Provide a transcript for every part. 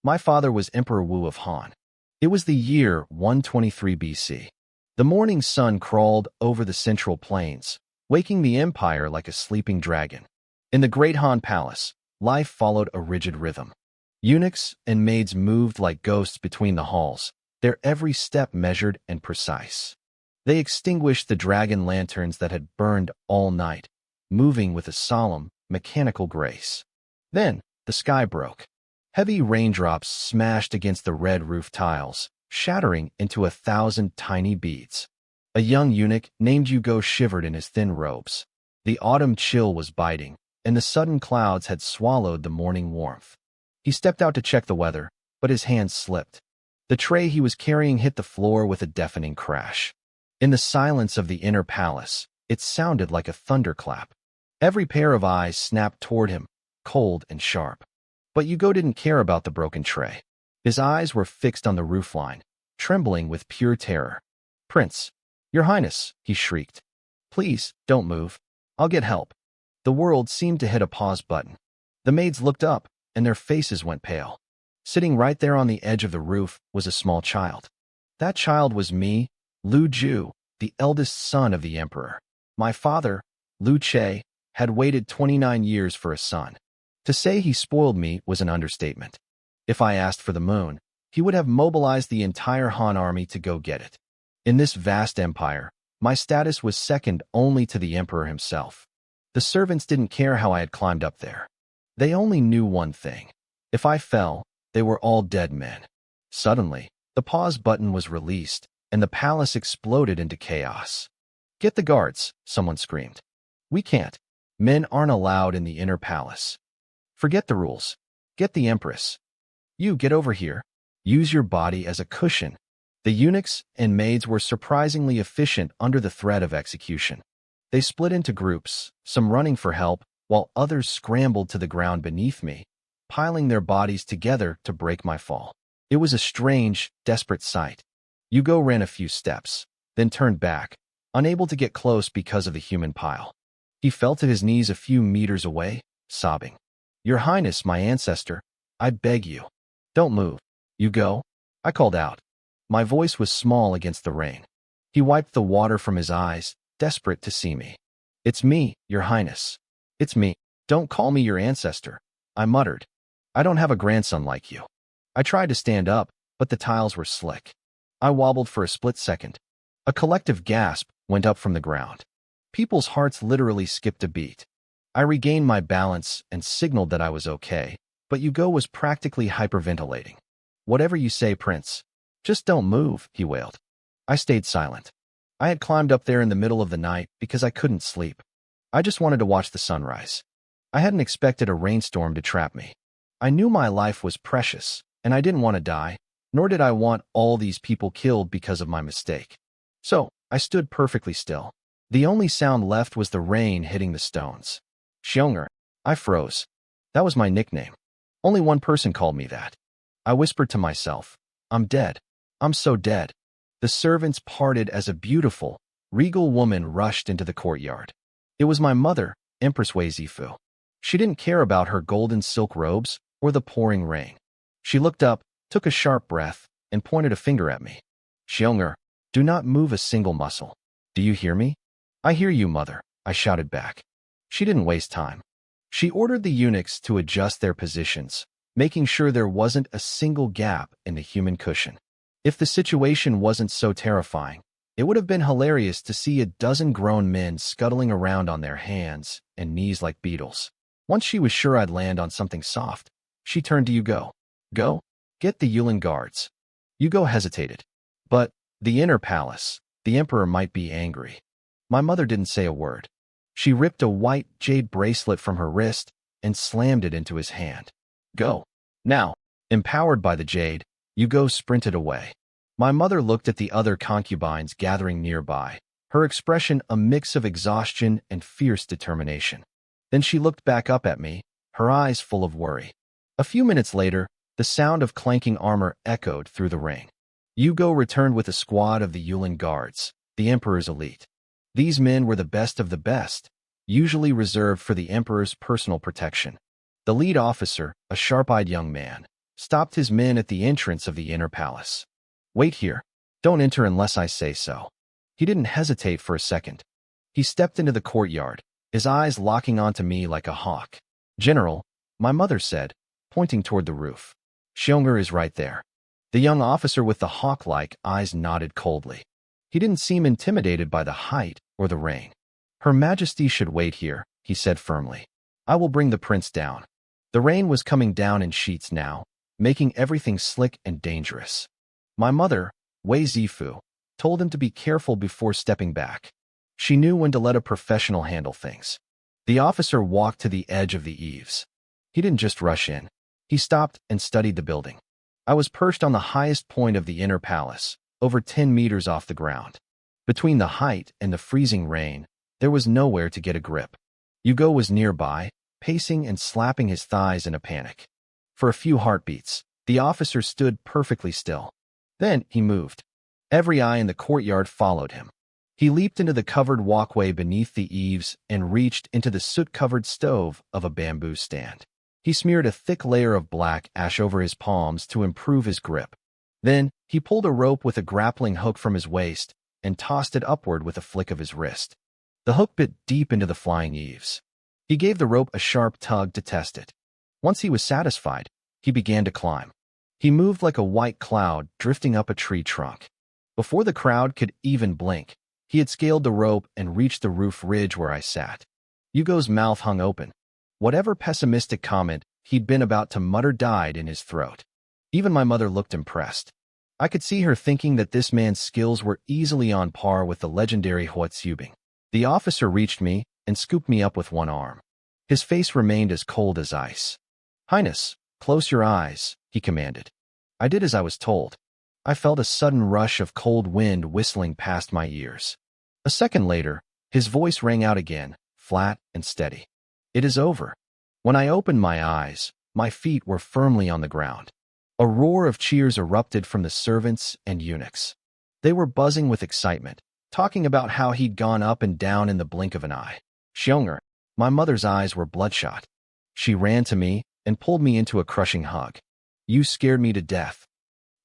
My father was Emperor Wu of Han. It was the year 123 BC. The morning sun crawled over the central plains, waking the empire like a sleeping dragon. In the great Han palace, life followed a rigid rhythm. Eunuchs and maids moved like ghosts between the halls, their every step measured and precise. They extinguished the dragon lanterns that had burned all night, moving with a solemn, mechanical grace. Then, the sky broke. Heavy raindrops smashed against the red roof tiles, shattering into 1,000 tiny beads. A young eunuch named Hugo shivered in his thin robes. The autumn chill was biting, and the sudden clouds had swallowed the morning warmth. He stepped out to check the weather, but his hands slipped. The tray he was carrying hit the floor with a deafening crash. In the silence of the inner palace, it sounded like a thunderclap. Every pair of eyes snapped toward him, cold and sharp. But Hugo didn't care about the broken tray. His eyes were fixed on the roofline, trembling with pure terror. "Prince, Your Highness," he shrieked. "Please, don't move. I'll get help." The world seemed to hit a pause button. The maids looked up, and their faces went pale. Sitting right there on the edge of the roof was a small child. That child was me, Lu Ju, the eldest son of the emperor. My father, Lu Che, had waited 29 years for a son. To say he spoiled me was an understatement. If I asked for the moon, he would have mobilized the entire Han army to go get it. In this vast empire, my status was second only to the emperor himself. The servants didn't care how I had climbed up there. They only knew one thing. If I fell, they were all dead men. Suddenly, the pause button was released, and the palace exploded into chaos. "Get the guards," someone screamed. "We can't. Men aren't allowed in the inner palace." "Forget the rules. Get the empress." "You get over here. Use your body as a cushion." The eunuchs and maids were surprisingly efficient under the threat of execution. They split into groups, some running for help, while others scrambled to the ground beneath me, piling their bodies together to break my fall. It was a strange, desperate sight. Hugo ran a few steps, then turned back, unable to get close because of the human pile. He fell to his knees a few meters away, sobbing. "Your Highness, my ancestor, I beg you. Don't move." "Hugo," I called out. My voice was small against the rain. He wiped the water from his eyes, desperate to see me. "It's me, Your Highness. It's me. Don't call me your ancestor," I muttered. "I don't have a grandson like you." I tried to stand up, but the tiles were slick. I wobbled for a split second. A collective gasp went up from the ground. People's hearts literally skipped a beat. I regained my balance and signaled that I was okay, but Hugo was practically hyperventilating. "Whatever you say, Prince. Just don't move," he wailed. I stayed silent. I had climbed up there in the middle of the night because I couldn't sleep. I just wanted to watch the sunrise. I hadn't expected a rainstorm to trap me. I knew my life was precious, and I didn't want to die, nor did I want all these people killed because of my mistake. So, I stood perfectly still. The only sound left was the rain hitting the stones. Xiong'er. I froze. That was my nickname. Only one person called me that. I whispered to myself, "I'm dead. I'm so dead." The servants parted as a beautiful, regal woman rushed into the courtyard. It was my mother, Empress Wei Zifu. She didn't care about her golden silk robes or the pouring rain. She looked up, took a sharp breath, and pointed a finger at me. "Xiong'er, do not move a single muscle. Do you hear me?" "I hear you, mother," I shouted back. She didn't waste time. She ordered the eunuchs to adjust their positions, making sure there wasn't a single gap in the human cushion. If the situation wasn't so terrifying, it would have been hilarious to see a dozen grown men scuttling around on their hands and knees like beetles. Once she was sure I'd land on something soft, she turned to Hugo. "Go, get the Yulin guards." Hugo hesitated. "But the inner palace, the emperor might be angry." My mother didn't say a word. She ripped a white jade bracelet from her wrist and slammed it into his hand. "Go. Now." Empowered by the jade, Hugo sprinted away. My mother looked at the other concubines gathering nearby, her expression a mix of exhaustion and fierce determination. Then she looked back up at me, her eyes full of worry. A few minutes later, the sound of clanking armor echoed through the ring. Hugo returned with a squad of the Yulin guards, the emperor's elite. These men were the best of the best, usually reserved for the emperor's personal protection. The lead officer, a sharp-eyed young man, stopped his men at the entrance of the inner palace. "Wait here. Don't enter unless I say so." He didn't hesitate for a second. He stepped into the courtyard, his eyes locking onto me like a hawk. "General," my mother said, pointing toward the roof. "Xiong'er is right there." The young officer with the hawk-like eyes nodded coldly. He didn't seem intimidated by the height or the rain. "Her Majesty should wait here," he said firmly. "I will bring the prince down." The rain was coming down in sheets now, making everything slick and dangerous. My mother, Wei Zifu, told him to be careful before stepping back. She knew when to let a professional handle things. The officer walked to the edge of the eaves. He didn't just rush in. He stopped and studied the building. I was perched on the highest point of the inner palace, over 10 meters off the ground. Between the height and the freezing rain, there was nowhere to get a grip. Hugo was nearby, pacing and slapping his thighs in a panic. For a few heartbeats, the officer stood perfectly still. Then he moved. Every eye in the courtyard followed him. He leaped into the covered walkway beneath the eaves and reached into the soot-covered stove of a bamboo stand. He smeared a thick layer of black ash over his palms to improve his grip. Then, he pulled a rope with a grappling hook from his waist and tossed it upward with a flick of his wrist. The hook bit deep into the flying eaves. He gave the rope a sharp tug to test it. Once he was satisfied, he began to climb. He moved like a white cloud drifting up a tree trunk. Before the crowd could even blink, he had scaled the rope and reached the roof ridge where I sat. Hugo's mouth hung open. Whatever pessimistic comment he'd been about to mutter died in his throat. Even my mother looked impressed. I could see her thinking that this man's skills were easily on par with the legendary Huatsubing. The officer reached me and scooped me up with one arm. His face remained as cold as ice. "Highness, close your eyes," he commanded. I did as I was told. I felt a sudden rush of cold wind whistling past my ears. A second later, his voice rang out again, flat and steady. "It is over." When I opened my eyes, my feet were firmly on the ground. A roar of cheers erupted from the servants and eunuchs. They were buzzing with excitement, talking about how he'd gone up and down in the blink of an eye. "Xiong'er," my mother's eyes were bloodshot. She ran to me and pulled me into a crushing hug. "You scared me to death."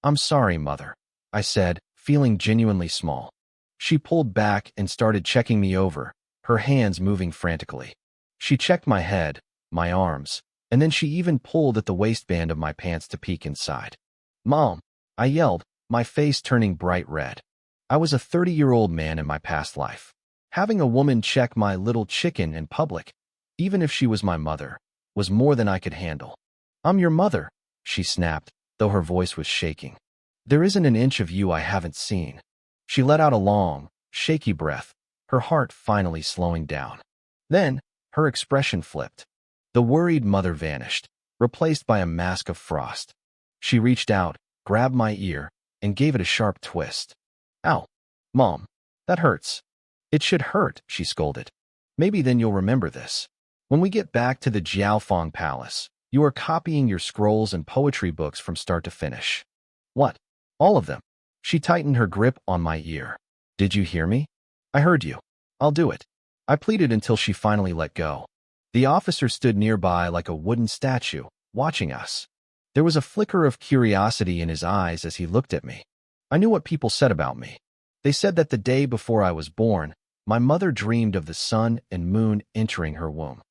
"I'm sorry, Mother," I said, feeling genuinely small. She pulled back and started checking me over, her hands moving frantically. She checked my head, my arms, and then she even pulled at the waistband of my pants to peek inside. "Mom," I yelled, my face turning bright red. I was a 30-year-old man in my past life. Having a woman check my little chicken in public, even if she was my mother, was more than I could handle. "I'm your mother," she snapped, though her voice was shaking. "There isn't an inch of you I haven't seen." She let out a long, shaky breath, her heart finally slowing down. Then, her expression flipped. The worried mother vanished, replaced by a mask of frost. She reached out, grabbed my ear, and gave it a sharp twist. "Ow. Mom, that hurts." "It should hurt," she scolded. "Maybe then you'll remember this. When we get back to the Jiaofeng Palace, you are copying your scrolls and poetry books from start to finish." "What? All of them?" She tightened her grip on my ear. "Did you hear me?" "I heard you. I'll do it." I pleaded until she finally let go. The officer stood nearby like a wooden statue, watching us. There was a flicker of curiosity in his eyes as he looked at me. I knew what people said about me. They said that the day before I was born, my mother dreamed of the sun and moon entering her womb.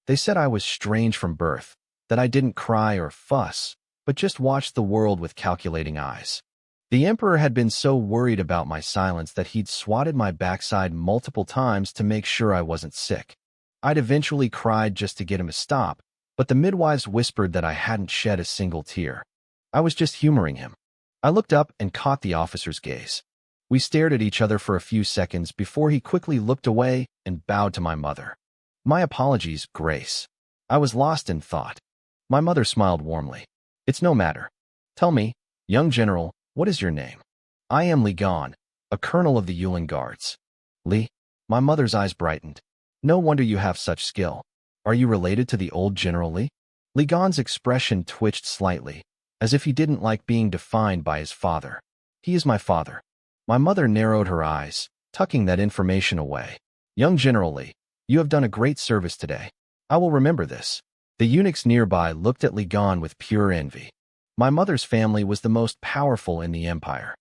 They said I was strange from birth, that I didn't cry or fuss, but just watched the world with calculating eyes. The emperor had been so worried about my silence that he'd swatted my backside multiple times to make sure I wasn't sick. I'd eventually cried just to get him to stop, but the midwives whispered that I hadn't shed a single tear. I was just humoring him. I looked up and caught the officer's gaze. We stared at each other for a few seconds before he quickly looked away and bowed to my mother. "My apologies, Grace." I was lost in thought. My mother smiled warmly. "It's no matter. Tell me, young general, what is your name?" "I am Li Gan, a colonel of the Yulin Guards." "Li?" My mother's eyes brightened. "No wonder you have such skill. Are you related to the old General Li?" Li Gan's expression twitched slightly, as if he didn't like being defined by his father. "He is my father." My mother narrowed her eyes, tucking that information away. "Young General Li, you have done a great service today. I will remember this." The eunuchs nearby looked at Li Gan with pure envy. My mother's family was the most powerful in the empire.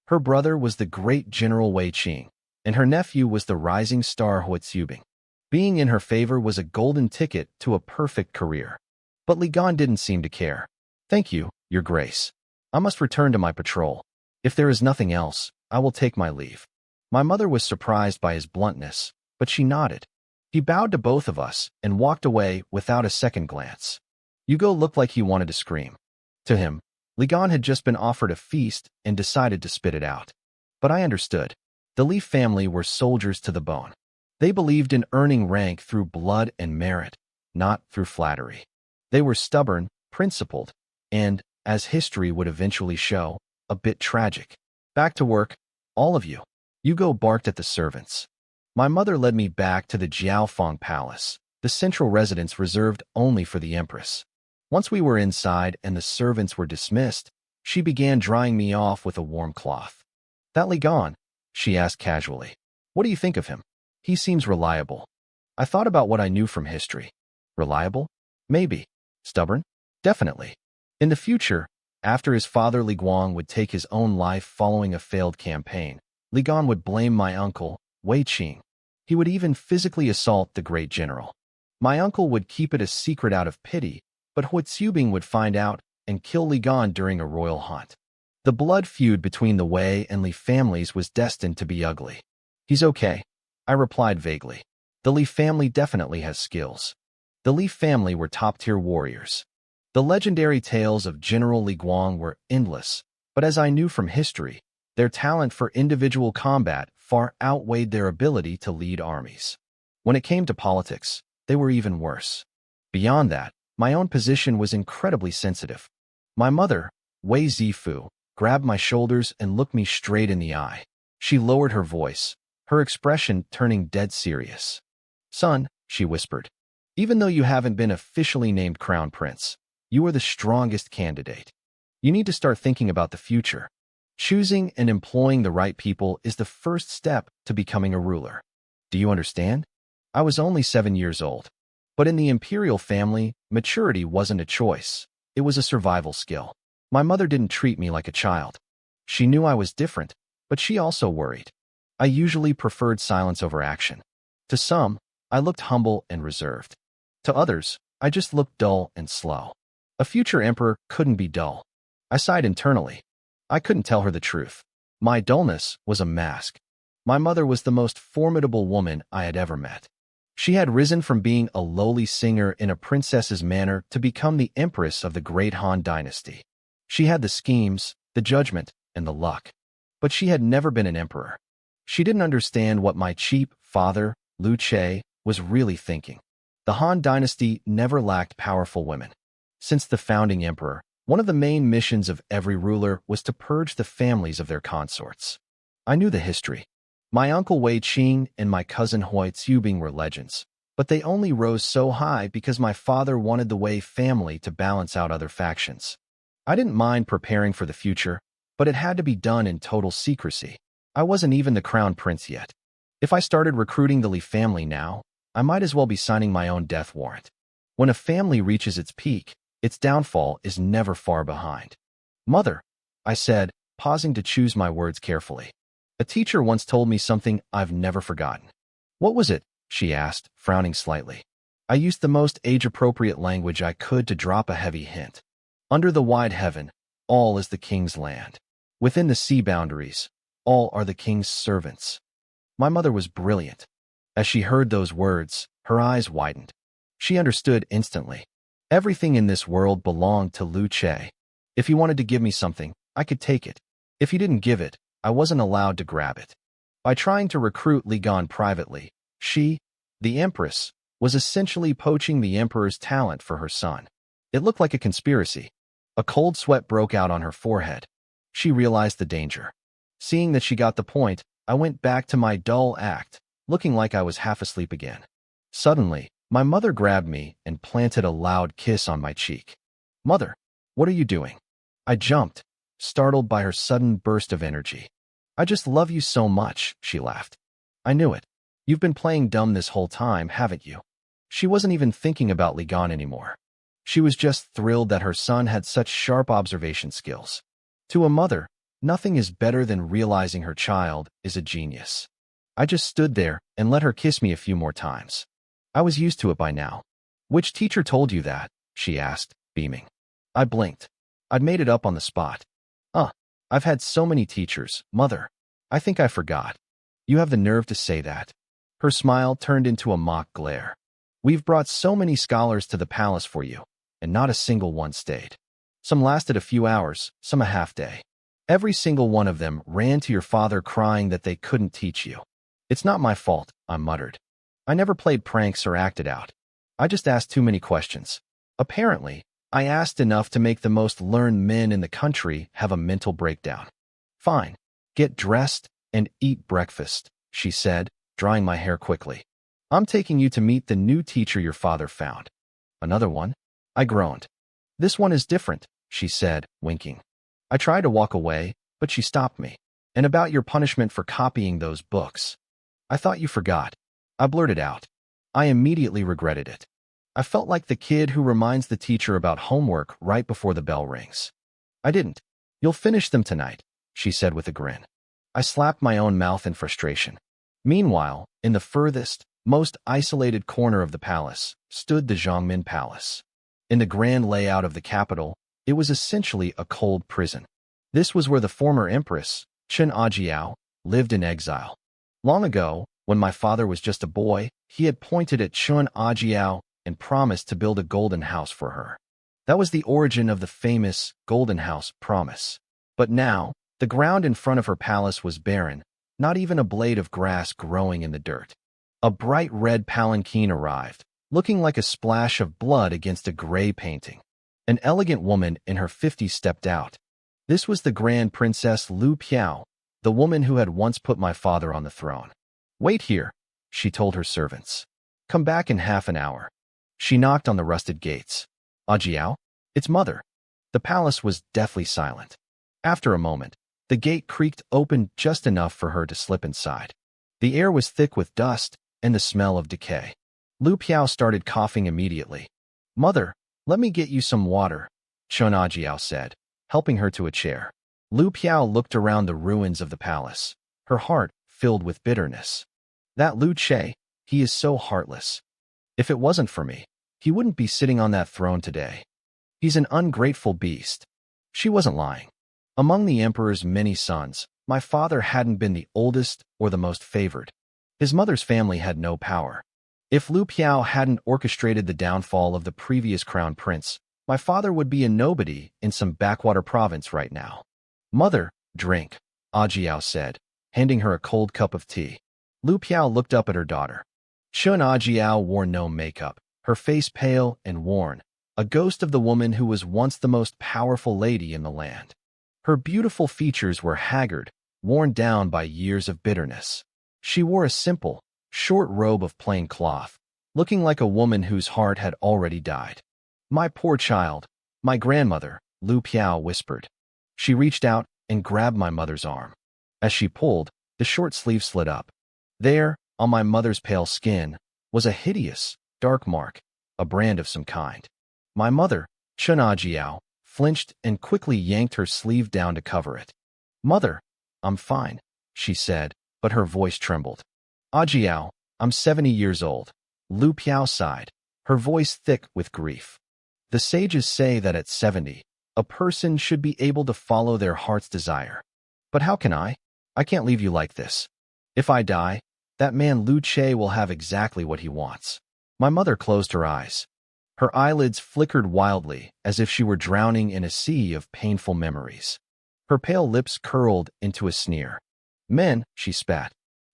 Her brother was the great General Wei Qing, and her nephew was the rising star Huitzubing. Being in her favor was a golden ticket to a perfect career. But Li Gan didn't seem to care. "Thank you, Your Grace. I must return to my patrol. If there is nothing else, I will take my leave." My mother was surprised by his bluntness, but she nodded. He bowed to both of us and walked away without a second glance. Hugo looked like he wanted to scream. To him, Li Gan had just been offered a feast and decided to spit it out. But I understood. The Li family were soldiers to the bone. They believed in earning rank through blood and merit, not through flattery. They were stubborn, principled, and, as history would eventually show, a bit tragic. "Back to work, all of you." Hugo barked at the servants. My mother led me back to the Jiaofeng Palace, the central residence reserved only for the empress. Once we were inside and the servants were dismissed, she began drying me off with a warm cloth. "That Li Gan?" she asked casually. "What do you think of him? He seems reliable." I thought about what I knew from history. Reliable? Maybe. Stubborn? Definitely. In the future, after his father Li Guang would take his own life following a failed campaign, Li Gan would blame my uncle, Wei Qing. He would even physically assault the great general. My uncle would keep it a secret out of pity, but Huitzubing would find out and kill Li Gan during a royal hunt. The blood feud between the Wei and Li families was destined to be ugly. "He's okay," I replied vaguely. "The Li family definitely has skills." The Li family were top-tier warriors. The legendary tales of General Li Guang were endless, but as I knew from history, their talent for individual combat far outweighed their ability to lead armies. When it came to politics, they were even worse. Beyond that, my own position was incredibly sensitive. My mother, Wei Zifu, grabbed my shoulders and looked me straight in the eye. She lowered her voice, her expression turning dead serious. "Son," she whispered, "even though you haven't been officially named Crown Prince, you are the strongest candidate. You need to start thinking about the future. Choosing and employing the right people is the first step to becoming a ruler. Do you understand?" I was only 7 years old. But in the imperial family, maturity wasn't a choice. It was a survival skill. My mother didn't treat me like a child. She knew I was different, but she also worried. I usually preferred silence over action. To some, I looked humble and reserved. To others, I just looked dull and slow. A future emperor couldn't be dull. I sighed internally. I couldn't tell her the truth. My dullness was a mask. My mother was the most formidable woman I had ever met. She had risen from being a lowly singer in a princess's manner to become the empress of the great Han dynasty. She had the schemes, the judgment, and the luck. But she had never been an emperor. She didn't understand what my cheap father, Liu Che, was really thinking. The Han dynasty never lacked powerful women. Since the founding emperor, one of the main missions of every ruler was to purge the families of their consorts. I knew the history. My uncle Wei Qing and my cousin Huitzubing were legends, but they only rose so high because my father wanted the Wei family to balance out other factions. I didn't mind preparing for the future, but it had to be done in total secrecy. I wasn't even the crown prince yet. If I started recruiting the Li family now, I might as well be signing my own death warrant. When a family reaches its peak, its downfall is never far behind. "Mother," I said, pausing to choose my words carefully. A teacher once told me something I've never forgotten. "What was it?" she asked, frowning slightly. I used the most age-appropriate language I could to drop a heavy hint. Under the wide heaven, all is the king's land. Within the sea boundaries, all are the king's servants. My mother was brilliant. As she heard those words, her eyes widened. She understood instantly. Everything in this world belonged to Liu Che. If he wanted to give me something, I could take it. If he didn't give it, I wasn't allowed to grab it. By trying to recruit Li Gan privately, she, the empress, was essentially poaching the emperor's talent for her son. It looked like a conspiracy. A cold sweat broke out on her forehead. She realized the danger. Seeing that she got the point, I went back to my dull act, looking like I was half asleep again. Suddenly, my mother grabbed me and planted a loud kiss on my cheek. "Mother, what are you doing?" I jumped, startled by her sudden burst of energy. "I just love you so much," she laughed. "I knew it. You've been playing dumb this whole time, haven't you?" She wasn't even thinking about Li Gan anymore. She was just thrilled that her son had such sharp observation skills. To a mother, nothing is better than realizing her child is a genius. I just stood there and let her kiss me a few more times. I was used to it by now. Which teacher told you that? She asked, beaming. I blinked. I'd made it up on the spot. I've had so many teachers, mother. I think I forgot. You have the nerve to say that. Her smile turned into a mock glare. We've brought so many scholars to the palace for you, and not a single one stayed. Some lasted a few hours, some a half day. Every single one of them ran to your father crying that they couldn't teach you. It's not my fault, I muttered. I never played pranks or acted out. I just asked too many questions. Apparently, I asked enough to make the most learned men in the country have a mental breakdown. Fine. Get dressed and eat breakfast, she said, drying my hair quickly. I'm taking you to meet the new teacher your father found. Another one? I groaned. This one is different, she said, winking. I tried to walk away, but she stopped me. And about your punishment for copying those books. I thought you forgot. I blurted out. I immediately regretted it. I felt like the kid who reminds the teacher about homework right before the bell rings. I didn't. You'll finish them tonight, she said with a grin. I slapped my own mouth in frustration. Meanwhile, in the furthest, most isolated corner of the palace, stood the Zhongmin Palace. In the grand layout of the capital, it was essentially a cold prison. This was where the former empress, Chen Ajiao, lived in exile. Long ago, when my father was just a boy, he had pointed at Chen Ajiao and promised to build a golden house for her. That was the origin of the famous Golden House promise. But now, the ground in front of her palace was barren, not even a blade of grass growing in the dirt. A bright red palanquin arrived, looking like a splash of blood against a gray painting. An elegant woman in her 50s stepped out. This was the Grand Princess Lu Piao, the woman who had once put my father on the throne. Wait here, she told her servants. Come back in half an hour. She knocked on the rusted gates. Ajiao? It's mother. The palace was deathly silent. After a moment, the gate creaked open just enough for her to slip inside. The air was thick with dust and the smell of decay. Lu Piao started coughing immediately. Mother, let me get you some water, Chen Ajiao said, helping her to a chair. Lu Piao looked around the ruins of the palace, her heart filled with bitterness. That Lu Che, he is so heartless. If it wasn't for me, he wouldn't be sitting on that throne today. He's an ungrateful beast. She wasn't lying. Among the emperor's many sons, my father hadn't been the oldest or the most favored. His mother's family had no power. If Lu Piao hadn't orchestrated the downfall of the previous crown prince, my father would be a nobody in some backwater province right now. Mother, drink, Ajiao said, handing her a cold cup of tea. Lu Piao looked up at her daughter. Chen Ajiao wore no makeup, her face pale and worn, a ghost of the woman who was once the most powerful lady in the land. Her beautiful features were haggard, worn down by years of bitterness. She wore a simple, short robe of plain cloth, looking like a woman whose heart had already died. My poor child, my grandmother, Lu Piao whispered. She reached out and grabbed my mother's arm. As she pulled, the short sleeve slid up. There, on my mother's pale skin, was a hideous, dark mark, a brand of some kind. My mother, Chen Ajiao, flinched and quickly yanked her sleeve down to cover it. Mother, I'm fine, she said, but her voice trembled. Ajiao, I'm 70 years old. Lu Piao sighed, her voice thick with grief. The sages say that at 70, a person should be able to follow their heart's desire. But how can I? I can't leave you like this. If I die, that man Lu Che will have exactly what he wants. My mother closed her eyes. Her eyelids flickered wildly as if she were drowning in a sea of painful memories. Her pale lips curled into a sneer. Men, she spat.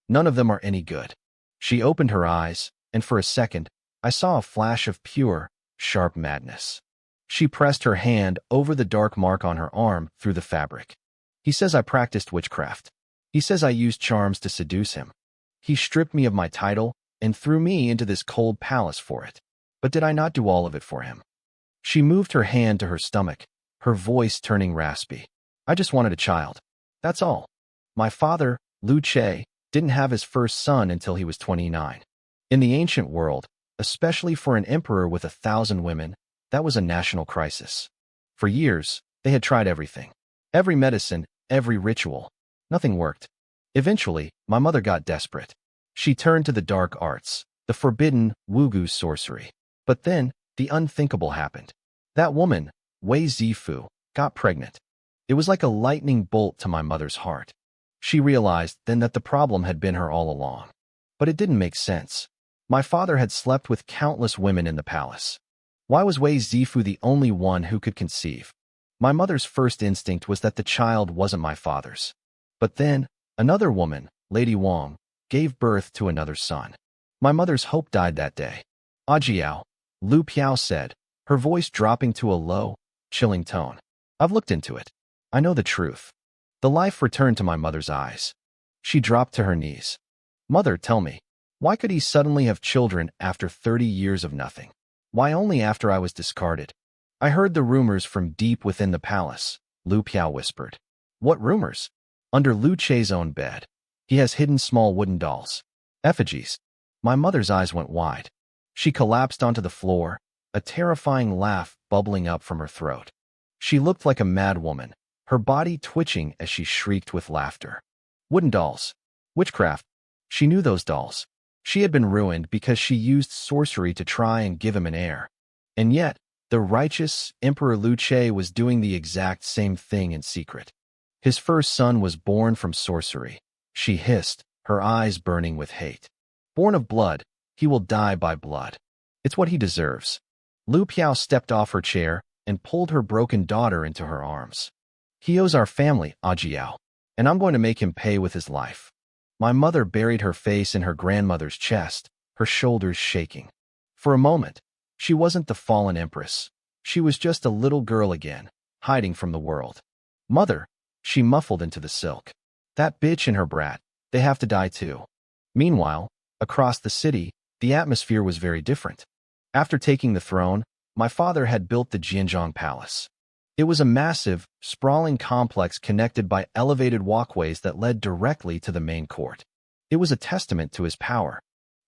None of them are any good. She opened her eyes, and for a second, I saw a flash of pure, sharp madness. She pressed her hand over the dark mark on her arm through the fabric. He says I practiced witchcraft. He says I used charms to seduce him. He stripped me of my title and threw me into this cold palace for it. But did I not do all of it for him? She moved her hand to her stomach, her voice turning raspy. I just wanted a child. That's all. My father, Lu Che, didn't have his first son until he was 29. In the ancient world, especially for an emperor with 1,000 women, that was a national crisis. For years, they had tried everything. Every medicine, every ritual. Nothing worked. Eventually, my mother got desperate. She turned to the dark arts, the forbidden wugu sorcery. But then, the unthinkable happened. That woman, Wei Zifu, got pregnant. It was like a lightning bolt to my mother's heart. She realized then that the problem had been her all along. But it didn't make sense. My father had slept with countless women in the palace. Why was Wei Zifu the only one who could conceive? My mother's first instinct was that the child wasn't my father's. But then, another woman, Lady Wang, gave birth to another son. My mother's hope died that day. Ajiao, Lu Piao said, her voice dropping to a low, chilling tone. I've looked into it. I know the truth. The life returned to my mother's eyes. She dropped to her knees. Mother, tell me, why could he suddenly have children after 30 years of nothing? Why only after I was discarded? I heard the rumors from deep within the palace, Lu Piao whispered. What rumors? Under Lu Che's own bed. He has hidden small wooden dolls. Effigies. My mother's eyes went wide. She collapsed onto the floor, a terrifying laugh bubbling up from her throat. She looked like a mad woman, her body twitching as she shrieked with laughter. Wooden dolls. Witchcraft. She knew those dolls. She had been ruined because she used sorcery to try and give him an heir. And yet, the righteous Emperor Lu Che was doing the exact same thing in secret. His first son was born from sorcery. She hissed, her eyes burning with hate. Born of blood, he will die by blood. It's what he deserves. Lu Piao stepped off her chair and pulled her broken daughter into her arms. He owes our family, Ajiao, and I'm going to make him pay with his life. My mother buried her face in her grandmother's chest, her shoulders shaking. For a moment, she wasn't the fallen empress. She was just a little girl again, hiding from the world. Mother, she muffled into the silk. That bitch and her brat, they have to die too. Meanwhile, across the city, the atmosphere was very different. After taking the throne, my father had built the Jianzhong Palace. It was a massive, sprawling complex connected by elevated walkways that led directly to the main court. It was a testament to his power.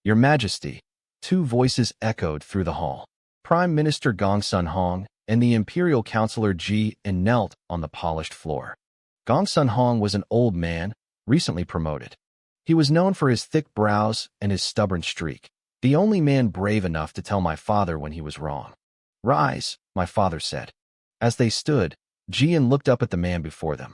Your Majesty, two voices echoed through the hall. Prime Minister Gong Sun Hong and the Imperial Counselor Ji In knelt on the polished floor. Gong Sun Hong was an old man, recently promoted. He was known for his thick brows and his stubborn streak, the only man brave enough to tell my father when he was wrong. Rise, my father said. As they stood, Jian looked up at the man before them.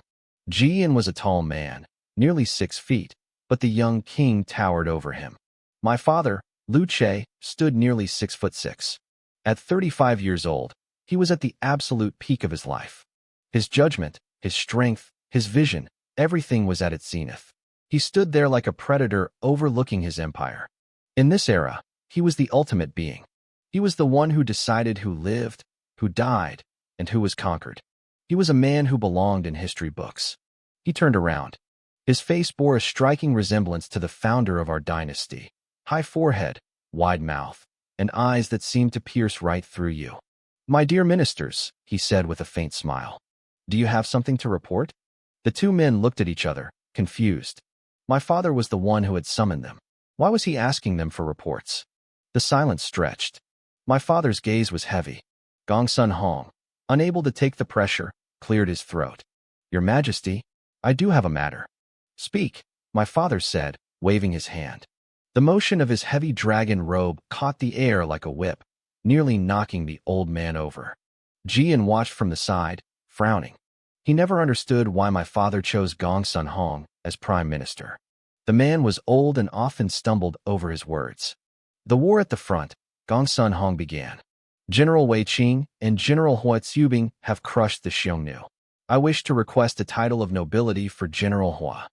Jian was a tall man, nearly 6 feet, but the young king towered over him. My father, Lu Che, stood nearly 6'6". At 35 years old, he was at the absolute peak of his life. His judgment, his strength, his vision, everything was at its zenith. He stood there like a predator overlooking his empire. In this era, he was the ultimate being. He was the one who decided who lived, who died, and who was conquered. He was a man who belonged in history books. He turned around. His face bore a striking resemblance to the founder of our dynasty. High forehead, wide mouth, and eyes that seemed to pierce right through you. My dear ministers, he said with a faint smile. Do you have something to report? The two men looked at each other, confused. My father was the one who had summoned them. Why was he asking them for reports? The silence stretched. My father's gaze was heavy. Gong Sun Hong, unable to take the pressure, cleared his throat. Your Majesty, I do have a matter. Speak, my father said, waving his hand. The motion of his heavy dragon robe caught the air like a whip, nearly knocking the old man over. Jian watched from the side, frowning. He never understood why my father chose Gong Sun Hong as prime minister. The man was old and often stumbled over his words. The war at the front, Gong Sun Hong began. General Wei Qing and General Hua Tsubing have crushed the Xiongnu. I wish to request a title of nobility for General Hua.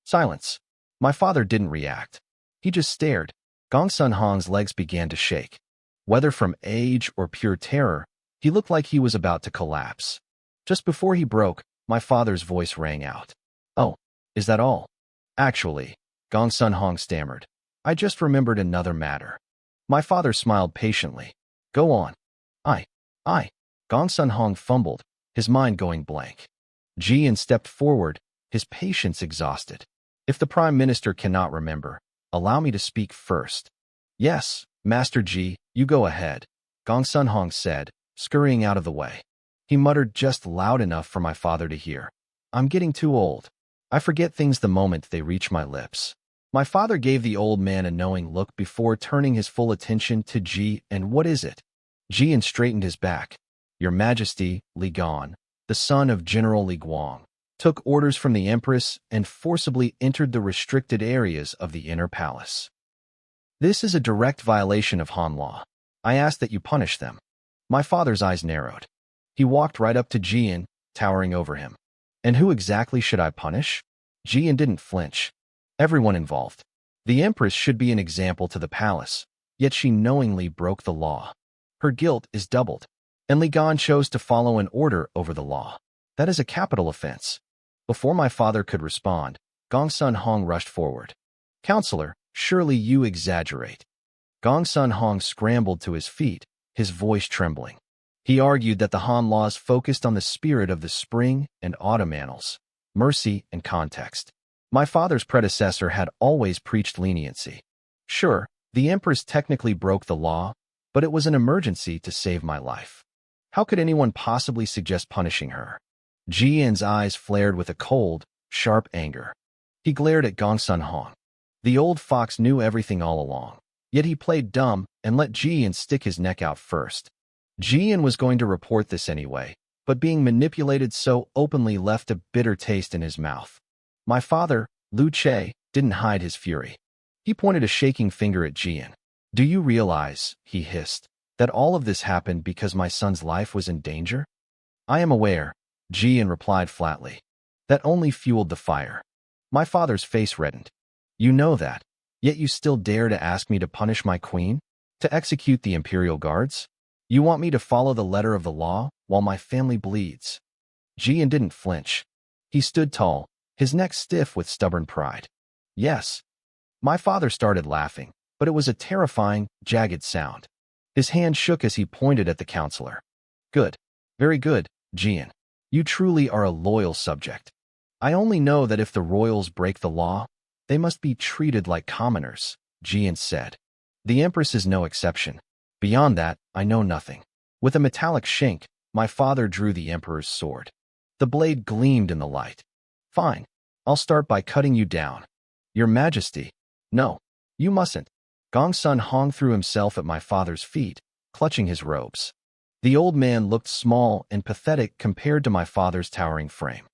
Silence. My father didn't react. He just stared. Gong Sun Hong's legs began to shake. Whether from age or pure terror, he looked like he was about to collapse. Just before he broke, my father's voice rang out. Oh, is that all? Actually, Gong Sun Hong stammered. I just remembered another matter. My father smiled patiently. Go on. I. Gong Sun Hong fumbled, his mind going blank. Jian stepped forward, his patience exhausted. If the Prime Minister cannot remember, allow me to speak first. Yes, Master Ji, you go ahead, Gong Sun Hong said, scurrying out of the way. He muttered just loud enough for my father to hear. I'm getting too old. I forget things the moment they reach my lips. My father gave the old man a knowing look before turning his full attention to Ji. And what is it? Ji straightened his back. Your Majesty, Li Gan, the son of General Li Guang, took orders from the Empress and forcibly entered the restricted areas of the inner palace. This is a direct violation of Han law. I ask that you punish them. My father's eyes narrowed. He walked right up to Jian, towering over him. And who exactly should I punish? Jian didn't flinch. Everyone involved. The Empress should be an example to the palace, yet she knowingly broke the law. Her guilt is doubled. And Li Gan chose to follow an order over the law. That is a capital offense. Before my father could respond, Gongsun Hong rushed forward. Counselor, surely you exaggerate. Gongsun Hong scrambled to his feet, his voice trembling. He argued that the Han laws focused on the spirit of the spring and autumn annals, mercy and context. My father's predecessor had always preached leniency. Sure, the Empress technically broke the law, but it was an emergency to save my life. How could anyone possibly suggest punishing her? Jian's eyes flared with a cold, sharp anger. He glared at Gongsun Hong. The old fox knew everything all along, yet he played dumb and let Jian stick his neck out first. Jian was going to report this anyway, but being manipulated so openly left a bitter taste in his mouth. My father, Lu Che, didn't hide his fury. He pointed a shaking finger at Jian. Do you realize, he hissed, that all of this happened because my son's life was in danger? I am aware, Jian replied flatly. That only fueled the fire. My father's face reddened. You know that, yet you still dare to ask me to punish my queen? To execute the imperial guards? You want me to follow the letter of the law while my family bleeds? Jian didn't flinch. He stood tall, his neck stiff with stubborn pride. Yes. My father started laughing, but it was a terrifying, jagged sound. His hand shook as he pointed at the counselor. Good. Very good, Jian. You truly are a loyal subject. I only know that if the royals break the law, they must be treated like commoners, Jian said. The Empress is no exception. Beyond that, I know nothing. With a metallic shink, my father drew the Emperor's sword. The blade gleamed in the light. Fine. I'll start by cutting you down. Your Majesty. No, you mustn't. Gongsun Hong threw himself at my father's feet, clutching his robes. The old man looked small and pathetic compared to my father's towering frame.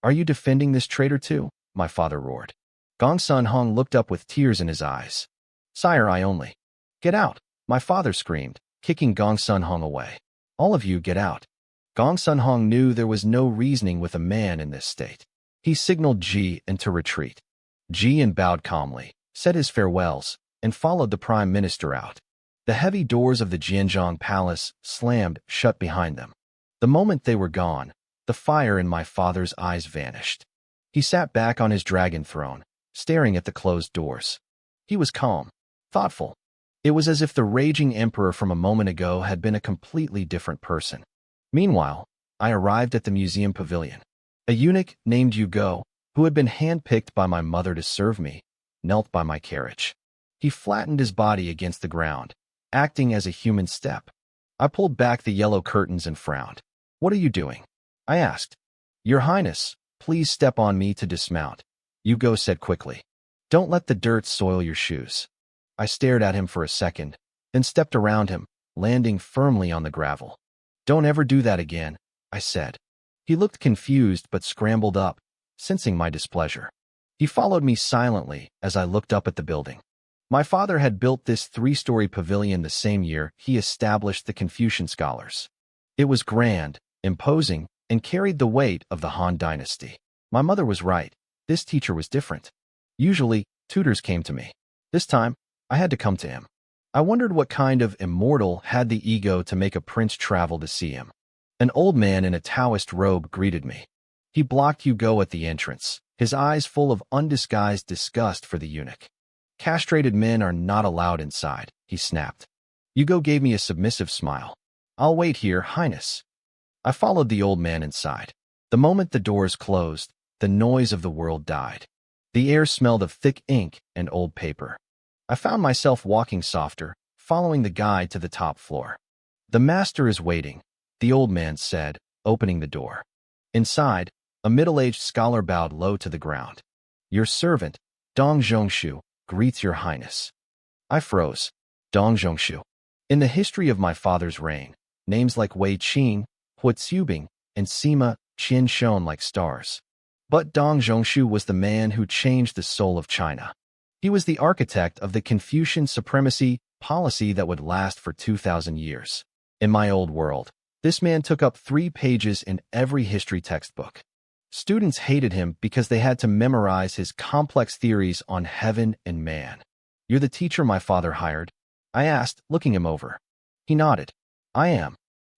Are you defending this traitor too? My father roared. Gongsun Hong looked up with tears in his eyes. Sire, I only. Get out, my father screamed, kicking Gongsun Hong away. All of you get out. Gongsun Hong knew there was no reasoning with a man in this state. He signaled Ji to retreat. Jian bowed calmly, said his farewells, and followed the prime minister out. The heavy doors of the Jianzhong palace slammed shut behind them. The moment they were gone, the fire in my father's eyes vanished. He sat back on his dragon throne, staring at the closed doors. He was calm, thoughtful. It was as if the raging emperor from a moment ago had been a completely different person. Meanwhile, I arrived at the museum pavilion. A eunuch named Hugo, who had been handpicked by my mother to serve me, knelt by my carriage. He flattened his body against the ground, acting as a human step. I pulled back the yellow curtains and frowned. What are you doing? I asked. Your Highness, please step on me to dismount, Hugo said quickly. Don't let the dirt soil your shoes. I stared at him for a second, then stepped around him, landing firmly on the gravel. Don't ever do that again, I said. He looked confused but scrambled up, sensing my displeasure. He followed me silently as I looked up at the building. My father had built this 3-story pavilion the same year he established the Confucian scholars. It was grand, imposing, and carried the weight of the Han dynasty. My mother was right. This teacher was different. Usually, tutors came to me. This time, I had to come to him. I wondered what kind of immortal had the ego to make a prince travel to see him. An old man in a Taoist robe greeted me. He blocked Hugo at the entrance, his eyes full of undisguised disgust for the eunuch. Castrated men are not allowed inside, he snapped. Hugo gave me a submissive smile. I'll wait here, Highness. I followed the old man inside. The moment the doors closed, the noise of the world died. The air smelled of thick ink and old paper. I found myself walking softer, following the guide to the top floor. The master is waiting, the old man said, opening the door. Inside, a middle-aged scholar bowed low to the ground. Your servant, Dong Zhongshu, greets your highness. I froze. Dong Zhongshu. In the history of my father's reign, names like Wei Qin, Hua Tsubing, and Sima Qian shone like stars. But Dong Zhongshu was the man who changed the soul of China. He was the architect of the Confucian supremacy policy that would last for 2,000 years. In my old world, this man took up 3 pages in every history textbook. Students hated him because they had to memorize his complex theories on heaven and man. You're the teacher my father hired? I asked, looking him over. He nodded. I am.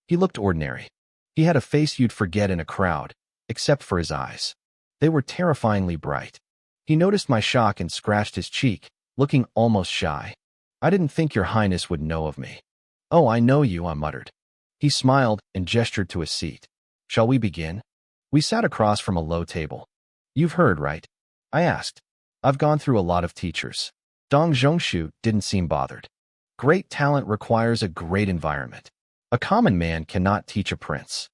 He looked ordinary. He had a face you'd forget in a crowd, except for his eyes. They were terrifyingly bright. He noticed my shock and scratched his cheek, looking almost shy. I didn't think your highness would know of me. Oh, I know you, I muttered. He smiled and gestured to a seat. Shall we begin? We sat across from a low table. You've heard, right? I asked. I've gone through a lot of teachers. Dong Zhongshu didn't seem bothered. Great talent requires a great environment. A common man cannot teach a prince.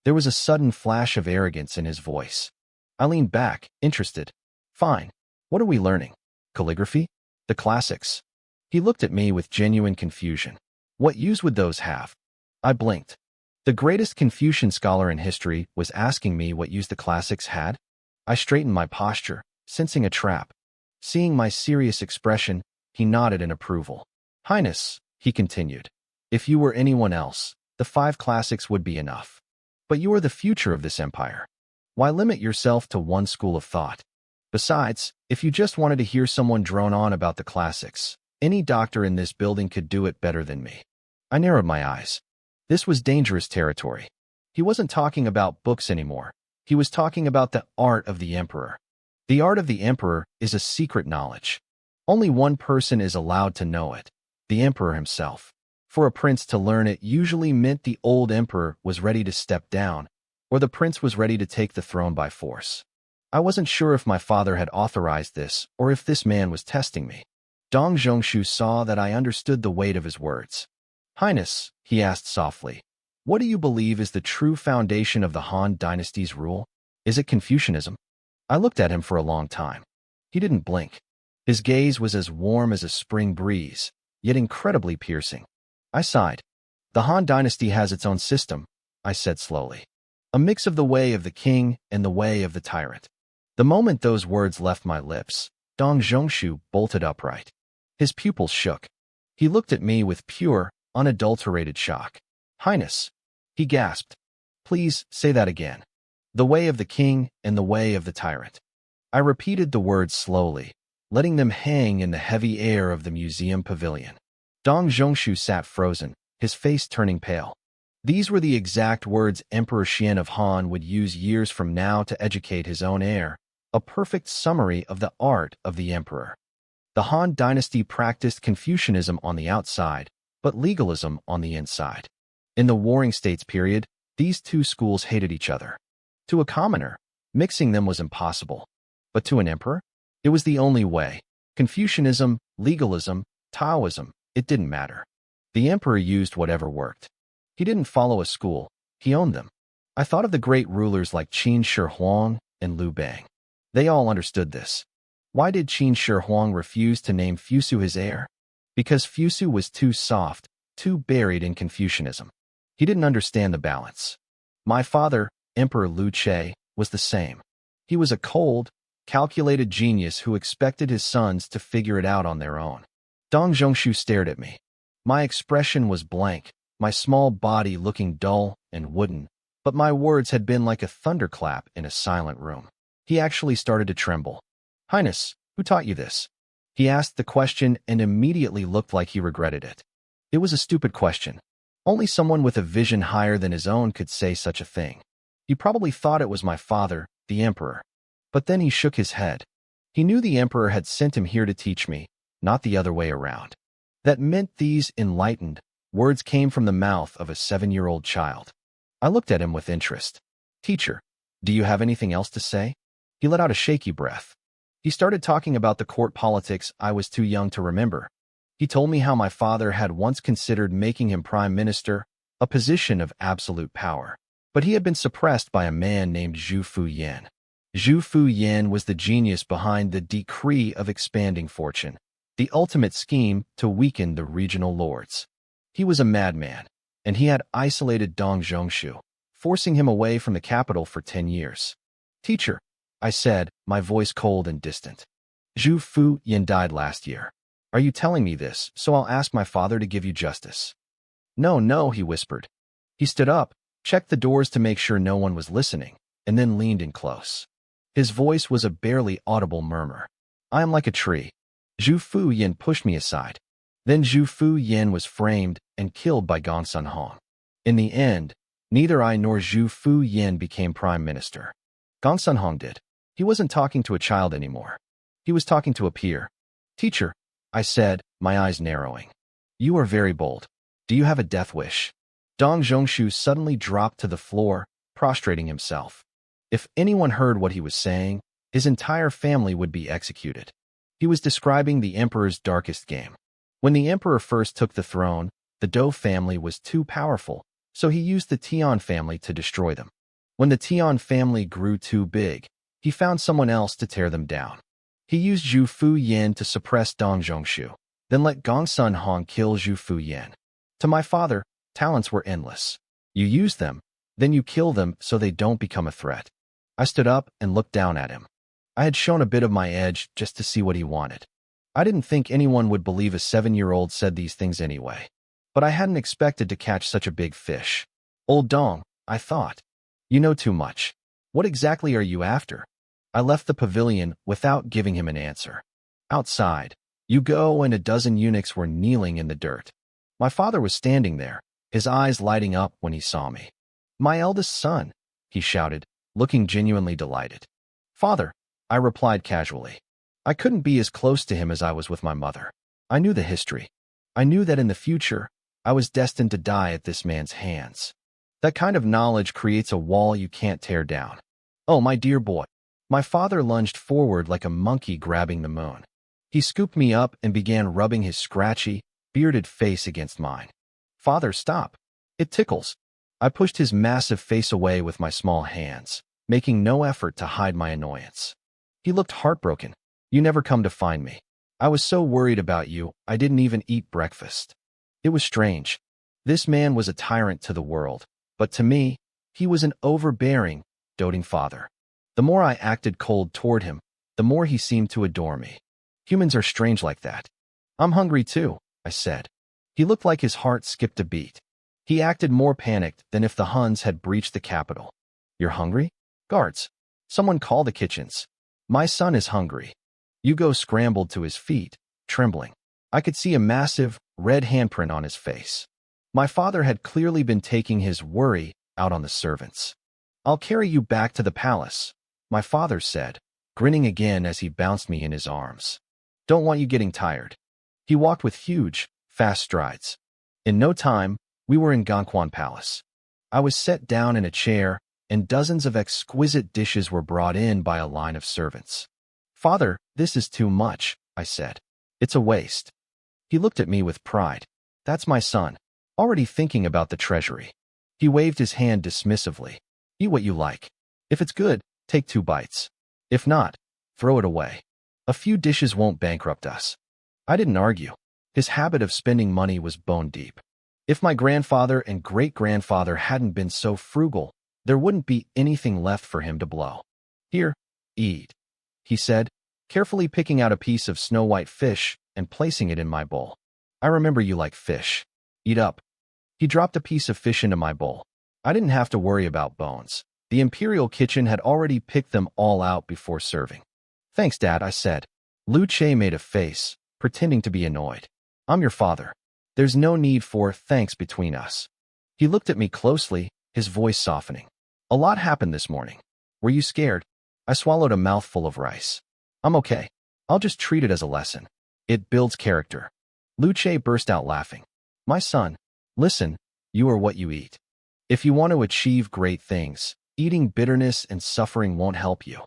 There was a sudden flash of arrogance in his voice. I leaned back, interested. Fine. What are we learning? Calligraphy? The classics. He looked at me with genuine confusion. What use would those have? I blinked. The greatest Confucian scholar in history was asking me what use the classics had? I straightened my posture, sensing a trap. Seeing my serious expression, he nodded in approval. Highness, he continued, if you were anyone else, the 5 classics would be enough. But you are the future of this empire. Why limit yourself to one school of thought? Besides, if you just wanted to hear someone drone on about the classics, any doctor in this building could do it better than me. I narrowed my eyes. This was dangerous territory. He wasn't talking about books anymore. He was talking about the art of the emperor. The art of the emperor is a secret knowledge. Only one person is allowed to know it, the emperor himself. For a prince to learn it usually meant the old emperor was ready to step down, or the prince was ready to take the throne by force. I wasn't sure if my father had authorized this or if this man was testing me. Dong Zhongshu saw that I understood the weight of his words. Highness, he asked softly, what do you believe is the true foundation of the Han dynasty's rule? Is it Confucianism? I looked at him for a long time. He didn't blink. His gaze was as warm as a spring breeze, yet incredibly piercing. I sighed. The Han dynasty has its own system, I said slowly. A mix of the way of the king and the way of the tyrant. The moment those words left my lips, Dong Zhongshu bolted upright. His pupils shook. He looked at me with pure, unadulterated shock. Highness, he gasped. Please say that again. The way of the king and the way of the tyrant. I repeated the words slowly, letting them hang in the heavy air of the museum pavilion. Dong Zhongshu sat frozen, his face turning pale. These were the exact words Emperor Xian of Han would use years from now to educate his own heir, a perfect summary of the art of the emperor. The Han dynasty practiced Confucianism on the outside, but legalism on the inside. In the Warring States period, these two schools hated each other. To a commoner, mixing them was impossible. But to an emperor, it was the only way. Confucianism, legalism, Taoism, it didn't matter. The emperor used whatever worked. He didn't follow a school, he owned them. I thought of the great rulers like Qin Shi Huang and Liu Bang. They all understood this. Why did Qin Shi Huang refuse to name Fusu his heir? Because Fusu was too soft, too buried in Confucianism. He didn't understand the balance. My father, Emperor Liu Che, was the same. He was a cold, calculated genius who expected his sons to figure it out on their own. Dong Zhongshu stared at me. My expression was blank, my small body looking dull and wooden, but my words had been like a thunderclap in a silent room. He actually started to tremble. Highness, who taught you this? He asked the question and immediately looked like he regretted it. It was a stupid question. Only someone with a vision higher than his own could say such a thing. He probably thought it was my father, the emperor. But then he shook his head. He knew the emperor had sent him here to teach me, not the other way around. That meant these enlightened words came from the mouth of a 7-year-old child. I looked at him with interest. Teacher, do you have anything else to say? He let out a shaky breath. He started talking about the court politics I was too young to remember. He told me how my father had once considered making him prime minister, a position of absolute power. But he had been suppressed by a man named Zhu Fuyan. Zhu Fuyan was the genius behind the Decree of Expanding Fortune, the ultimate scheme to weaken the regional lords. He was a madman, and he had isolated Dong Zhongshu, forcing him away from the capital for 10 years. "Teacher," I said, my voice cold and distant. "Zhu Fuyan died last year. Are you telling me this so I'll ask my father to give you justice?" "No, no," he whispered. He stood up, checked the doors to make sure no one was listening, and then leaned in close. His voice was a barely audible murmur. "I am like a tree." Zhu Fuyan pushed me aside. Then Zhu Fuyan was framed and killed by Gong Sun Hong. In the end, neither I nor Zhu Fuyan became prime minister. Gong Sun Hong did. He wasn't talking to a child anymore. He was talking to a peer. "Teacher," I said, my eyes narrowing. "You are very bold. Do you have a death wish?" Dong Zhongshu suddenly dropped to the floor, prostrating himself. If anyone heard what he was saying, his entire family would be executed. He was describing the emperor's darkest game. When the emperor first took the throne, the Dou family was too powerful, so he used the Tian family to destroy them. When the Tian family grew too big, he found someone else to tear them down. He used Zhu Fuyan to suppress Dong Zhongshu, then let Gong Sun Hong kill Zhu Fuyan. To my father, talents were endless. You use them, then you kill them so they don't become a threat. I stood up and looked down at him. I had shown a bit of my edge just to see what he wanted. I didn't think anyone would believe a 7-year-old said these things anyway. But I hadn't expected to catch such a big fish. "Old Dong," I thought. "You know too much. What exactly are you after?" I left the pavilion without giving him an answer. Outside, Yugo and a dozen eunuchs were kneeling in the dirt. My father was standing there, his eyes lighting up when he saw me. "My eldest son," he shouted, looking genuinely delighted. "Father," I replied casually. I couldn't be as close to him as I was with my mother. I knew the history. I knew that in the future, I was destined to die at this man's hands. That kind of knowledge creates a wall you can't tear down. "Oh, my dear boy." My father lunged forward like a monkey grabbing the moon. He scooped me up and began rubbing his scratchy, bearded face against mine. "Father, stop. It tickles." I pushed his massive face away with my small hands, making no effort to hide my annoyance. He looked heartbroken. "You never come to find me. I was so worried about you, I didn't even eat breakfast." It was strange. This man was a tyrant to the world, but to me, he was an overbearing, doting father. The more I acted cold toward him, the more he seemed to adore me. Humans are strange like that. "I'm hungry too," I said. He looked like his heart skipped a beat. He acted more panicked than if the Huns had breached the capital. "You're hungry? Guards, someone call the kitchens. My son is hungry." Yugo scrambled to his feet, trembling. I could see a massive, red handprint on his face. My father had clearly been taking his worry out on the servants. "I'll carry you back to the palace," my father said, grinning again as he bounced me in his arms. "Don't want you getting tired." He walked with huge, fast strides. In no time, we were in Gangquan Palace. I was set down in a chair, and dozens of exquisite dishes were brought in by a line of servants. "Father, this is too much," I said. "It's a waste." He looked at me with pride. "That's my son, already thinking about the treasury." He waved his hand dismissively. "Eat what you like. If it's good, take 2 bites. If not, throw it away. A few dishes won't bankrupt us." I didn't argue. His habit of spending money was bone deep. If my grandfather and great-grandfather hadn't been so frugal, there wouldn't be anything left for him to blow. "Here, eat," he said, carefully picking out a piece of snow-white fish and placing it in my bowl. "I remember you like fish. Eat up." He dropped a piece of fish into my bowl. I didn't have to worry about bones. The Imperial kitchen had already picked them all out before serving. "Thanks, Dad," I said. Lu Che made a face, pretending to be annoyed. "I'm your father. There's no need for thanks between us." He looked at me closely, his voice softening. "A lot happened this morning. Were you scared?" I swallowed a mouthful of rice. "I'm okay. I'll just treat it as a lesson. It builds character." Lu Che burst out laughing. "My son, listen, you are what you eat. If you want to achieve great things, eating bitterness and suffering won't help you."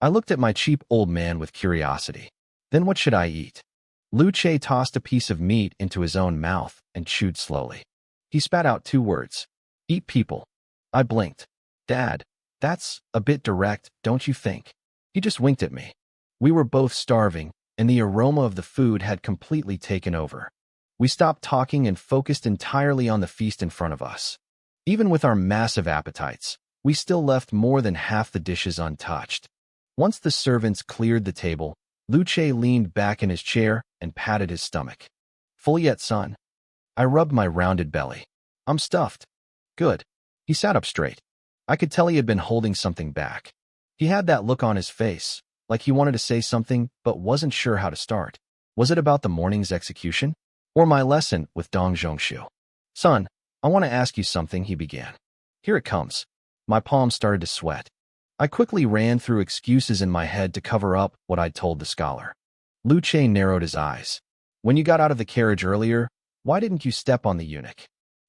I looked at my cheap old man with curiosity. "Then what should I eat?" Lu Che tossed a piece of meat into his own mouth and chewed slowly. He spat out 2 words. Eat people. I blinked. Dad, that's a bit direct, don't you think? He just winked at me. We were both starving, and the aroma of the food had completely taken over. We stopped talking and focused entirely on the feast in front of us. Even with our massive appetites, we still left more than half the dishes untouched. Once the servants cleared the table, Luce leaned back in his chair and patted his stomach. Full yet, son? I rubbed my rounded belly. I'm stuffed. Good. He sat up straight. I could tell he had been holding something back. He had that look on his face, like he wanted to say something but wasn't sure how to start. Was it about the morning's execution? Or my lesson with Dong Zhongshu? Son, I want to ask you something, he began. Here it comes. My palms started to sweat. I quickly ran through excuses in my head to cover up what I'd told the scholar. Luce narrowed his eyes. When you got out of the carriage earlier, why didn't you step on the eunuch?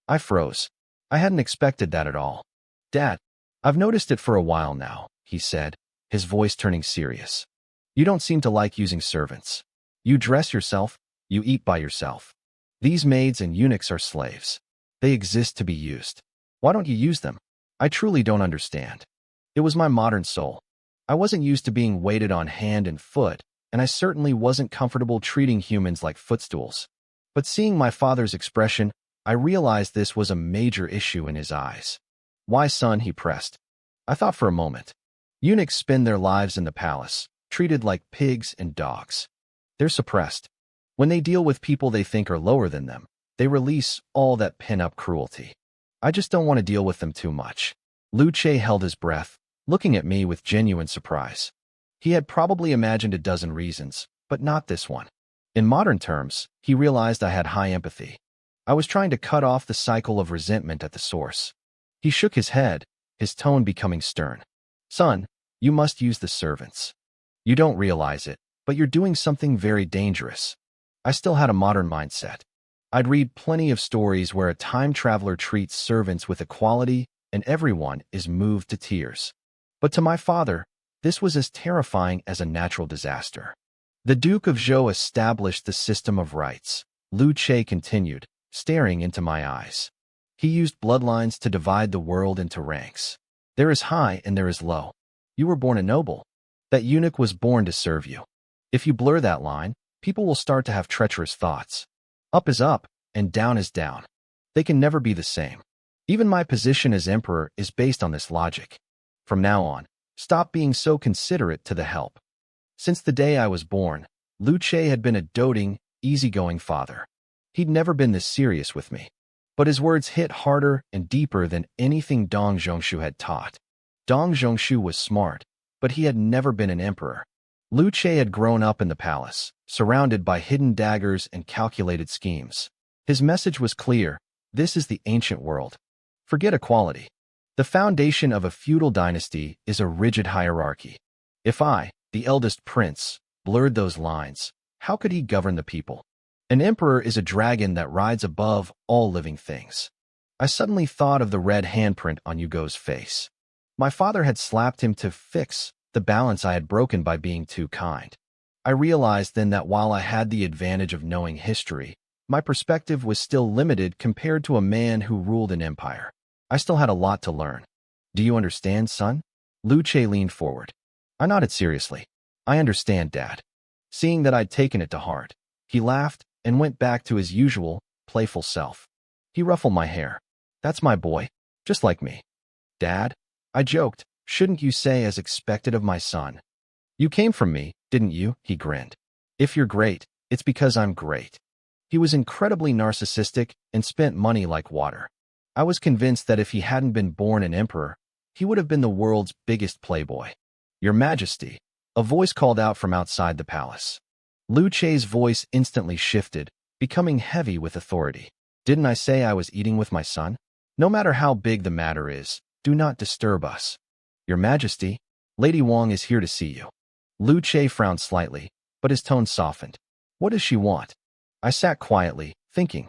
I froze. I hadn't expected that at all. Dad, I've noticed it for a while now, he said, his voice turning serious. You don't seem to like using servants. You dress yourself, you eat by yourself. These maids and eunuchs are slaves. They exist to be used. Why don't you use them? I truly don't understand. It was my modern soul. I wasn't used to being waited on hand and foot, and I certainly wasn't comfortable treating humans like footstools. But seeing my father's expression, I realized this was a major issue in his eyes. Why, son, he pressed. I thought for a moment. Eunuchs spend their lives in the palace, treated like pigs and dogs. They're suppressed. When they deal with people they think are lower than them, they release all that pent-up cruelty. I just don't want to deal with them too much. Luce held his breath, looking at me with genuine surprise. He had probably imagined a dozen reasons, but not this one. In modern terms, he realized I had high empathy. I was trying to cut off the cycle of resentment at the source. He shook his head, his tone becoming stern. Son, you must use the servants. You don't realize it, but you're doing something very dangerous. I still had a modern mindset. I'd read plenty of stories where a time traveler treats servants with equality and everyone is moved to tears. But to my father, this was as terrifying as a natural disaster. The Duke of Zhou established the system of rights, Luce continued, staring into my eyes. He used bloodlines to divide the world into ranks. There is high and there is low. You were born a noble. That eunuch was born to serve you. If you blur that line, people will start to have treacherous thoughts. Up is up, and down is down. They can never be the same. Even my position as emperor is based on this logic. From now on, stop being so considerate to the help. Since the day I was born, Luce had been a doting, easygoing father. He'd never been this serious with me. But his words hit harder and deeper than anything Dong Zhongshu had taught. Dong Zhongshu was smart, but he had never been an emperor. Luce had grown up in the palace, surrounded by hidden daggers and calculated schemes. His message was clear: this is the ancient world. Forget equality. The foundation of a feudal dynasty is a rigid hierarchy. If I, the eldest prince, blurred those lines, how could he govern the people? An emperor is a dragon that rides above all living things. I suddenly thought of the red handprint on Yugo's face. My father had slapped him to fix the balance I had broken by being too kind. I realized then that while I had the advantage of knowing history, my perspective was still limited compared to a man who ruled an empire. I still had a lot to learn. Do you understand, son? Luce leaned forward. I nodded seriously. I understand, Dad. Seeing that I'd taken it to heart, he laughed and went back to his usual, playful self. He ruffled my hair. That's my boy, just like me. Dad, I joked, shouldn't you say as expected of my son? You came from me, didn't you? He grinned. If you're great, it's because I'm great. He was incredibly narcissistic and spent money like water. I was convinced that if he hadn't been born an emperor, he would have been the world's biggest playboy. Your Majesty, a voice called out from outside the palace. Luce's voice instantly shifted, becoming heavy with authority. Didn't I say I was eating with my son? No matter how big the matter is, do not disturb us. Your Majesty, Lady Wang is here to see you. Luce frowned slightly, but his tone softened. What does she want? I sat quietly, thinking.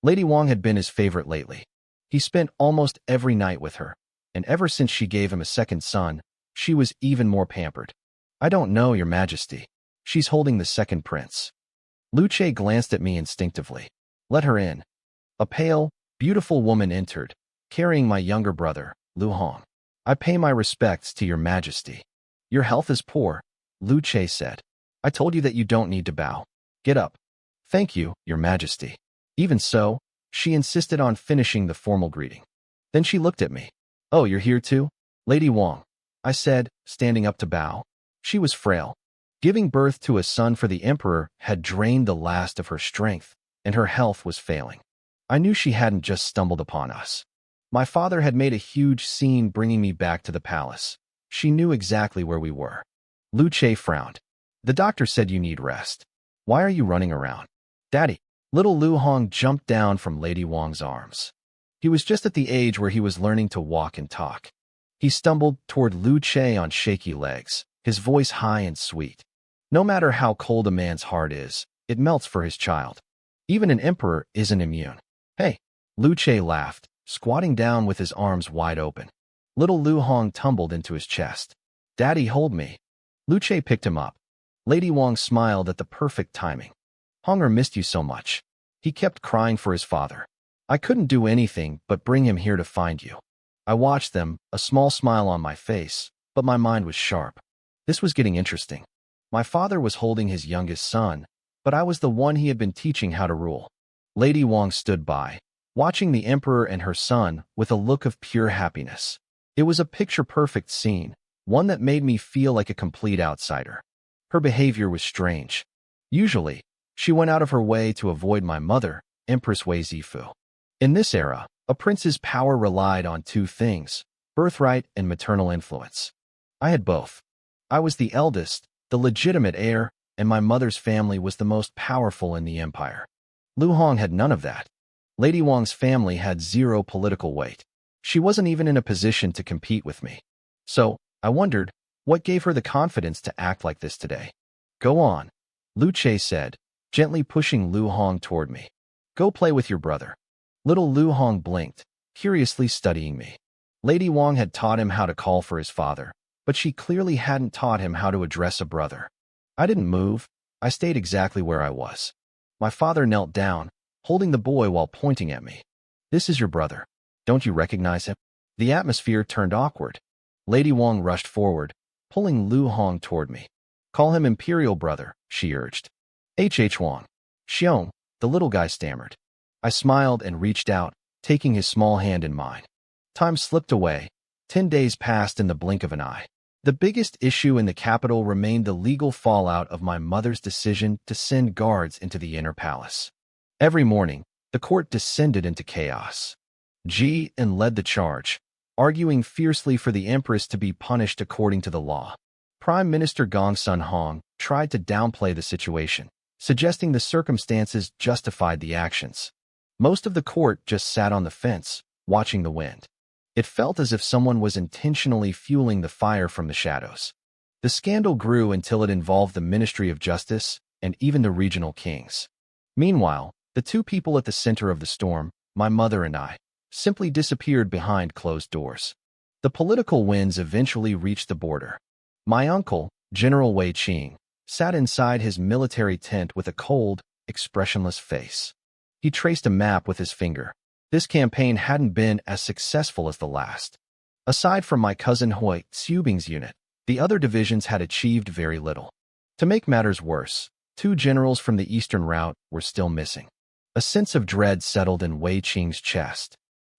Lady Wang had been his favorite lately. He spent almost every night with her, and ever since she gave him a second son, she was even more pampered. I don't know, Your Majesty. She's holding the second prince. Luce glanced at me instinctively. Let her in. A pale, beautiful woman entered, carrying my younger brother, Lu Hong. I pay my respects to your majesty. Your health is poor, Lu Che said. I told you that you don't need to bow. Get up. Thank you, your majesty. Even so, she insisted on finishing the formal greeting. Then she looked at me. Oh, you're here too? Lady Wang, I said, standing up to bow. She was frail. Giving birth to a son for the emperor had drained the last of her strength, and her health was failing. I knew she hadn't just stumbled upon us. My father had made a huge scene bringing me back to the palace. She knew exactly where we were. Lu Che frowned. The doctor said you need rest. Why are you running around? Daddy. Little Lu Hong jumped down from Lady Wang's arms. He was just at the age where he was learning to walk and talk. He stumbled toward Lu Che on shaky legs, his voice high and sweet. No matter how cold a man's heart is, it melts for his child. Even an emperor isn't immune. Hey, Lu Che laughed, squatting down with his arms wide open. Little Lu Hong tumbled into his chest. Daddy, hold me. Lu Che picked him up. Lady Wang smiled at the perfect timing. Honger missed you so much. He kept crying for his father. I couldn't do anything but bring him here to find you. I watched them, a small smile on my face, but my mind was sharp. This was getting interesting. My father was holding his youngest son, but I was the one he had been teaching how to rule. Lady Wang stood by, watching the emperor and her son with a look of pure happiness. It was a picture-perfect scene, one that made me feel like a complete outsider. Her behavior was strange. Usually, she went out of her way to avoid my mother, Empress Wei Zifu. In this era, a prince's power relied on two things, birthright and maternal influence. I had both. I was the eldest, the legitimate heir, and my mother's family was the most powerful in the empire. Lu Hong had none of that. Lady Wang's family had zero political weight. She wasn't even in a position to compete with me. So, I wondered, what gave her the confidence to act like this today? Go on, Lu Che said, gently pushing Lu Hong toward me. Go play with your brother. Little Lu Hong blinked, curiously studying me. Lady Wang had taught him how to call for his father, but she clearly hadn't taught him how to address a brother. I didn't move. I stayed exactly where I was. My father knelt down, holding the boy while pointing at me. This is your brother. Don't you recognize him? The atmosphere turned awkward. Lady Wang rushed forward, pulling Lu Hong toward me. Call him Imperial Brother, she urged. H. Wang. Xiong, the little guy stammered. I smiled and reached out, taking his small hand in mine. Time slipped away. 10 days passed in the blink of an eye. The biggest issue in the capital remained the legal fallout of my mother's decision to send guards into the inner palace. Every morning, the court descended into chaos. Ji En led the charge, arguing fiercely for the empress to be punished according to the law. Prime Minister Gong Sun Hong tried to downplay the situation, suggesting the circumstances justified the actions. Most of the court just sat on the fence, watching the wind. It felt as if someone was intentionally fueling the fire from the shadows. The scandal grew until it involved the Ministry of Justice and even the regional kings. Meanwhile, the two people at the center of the storm, my mother and I, simply disappeared behind closed doors. The political winds eventually reached the border. My uncle, General Wei Qing, sat inside his military tent with a cold, expressionless face. He traced a map with his finger. This campaign hadn't been as successful as the last. Aside from my cousin Hui Xiubing's unit, the other divisions had achieved very little. To make matters worse, 2 generals from the eastern route were still missing. A sense of dread settled in Wei Qing's chest.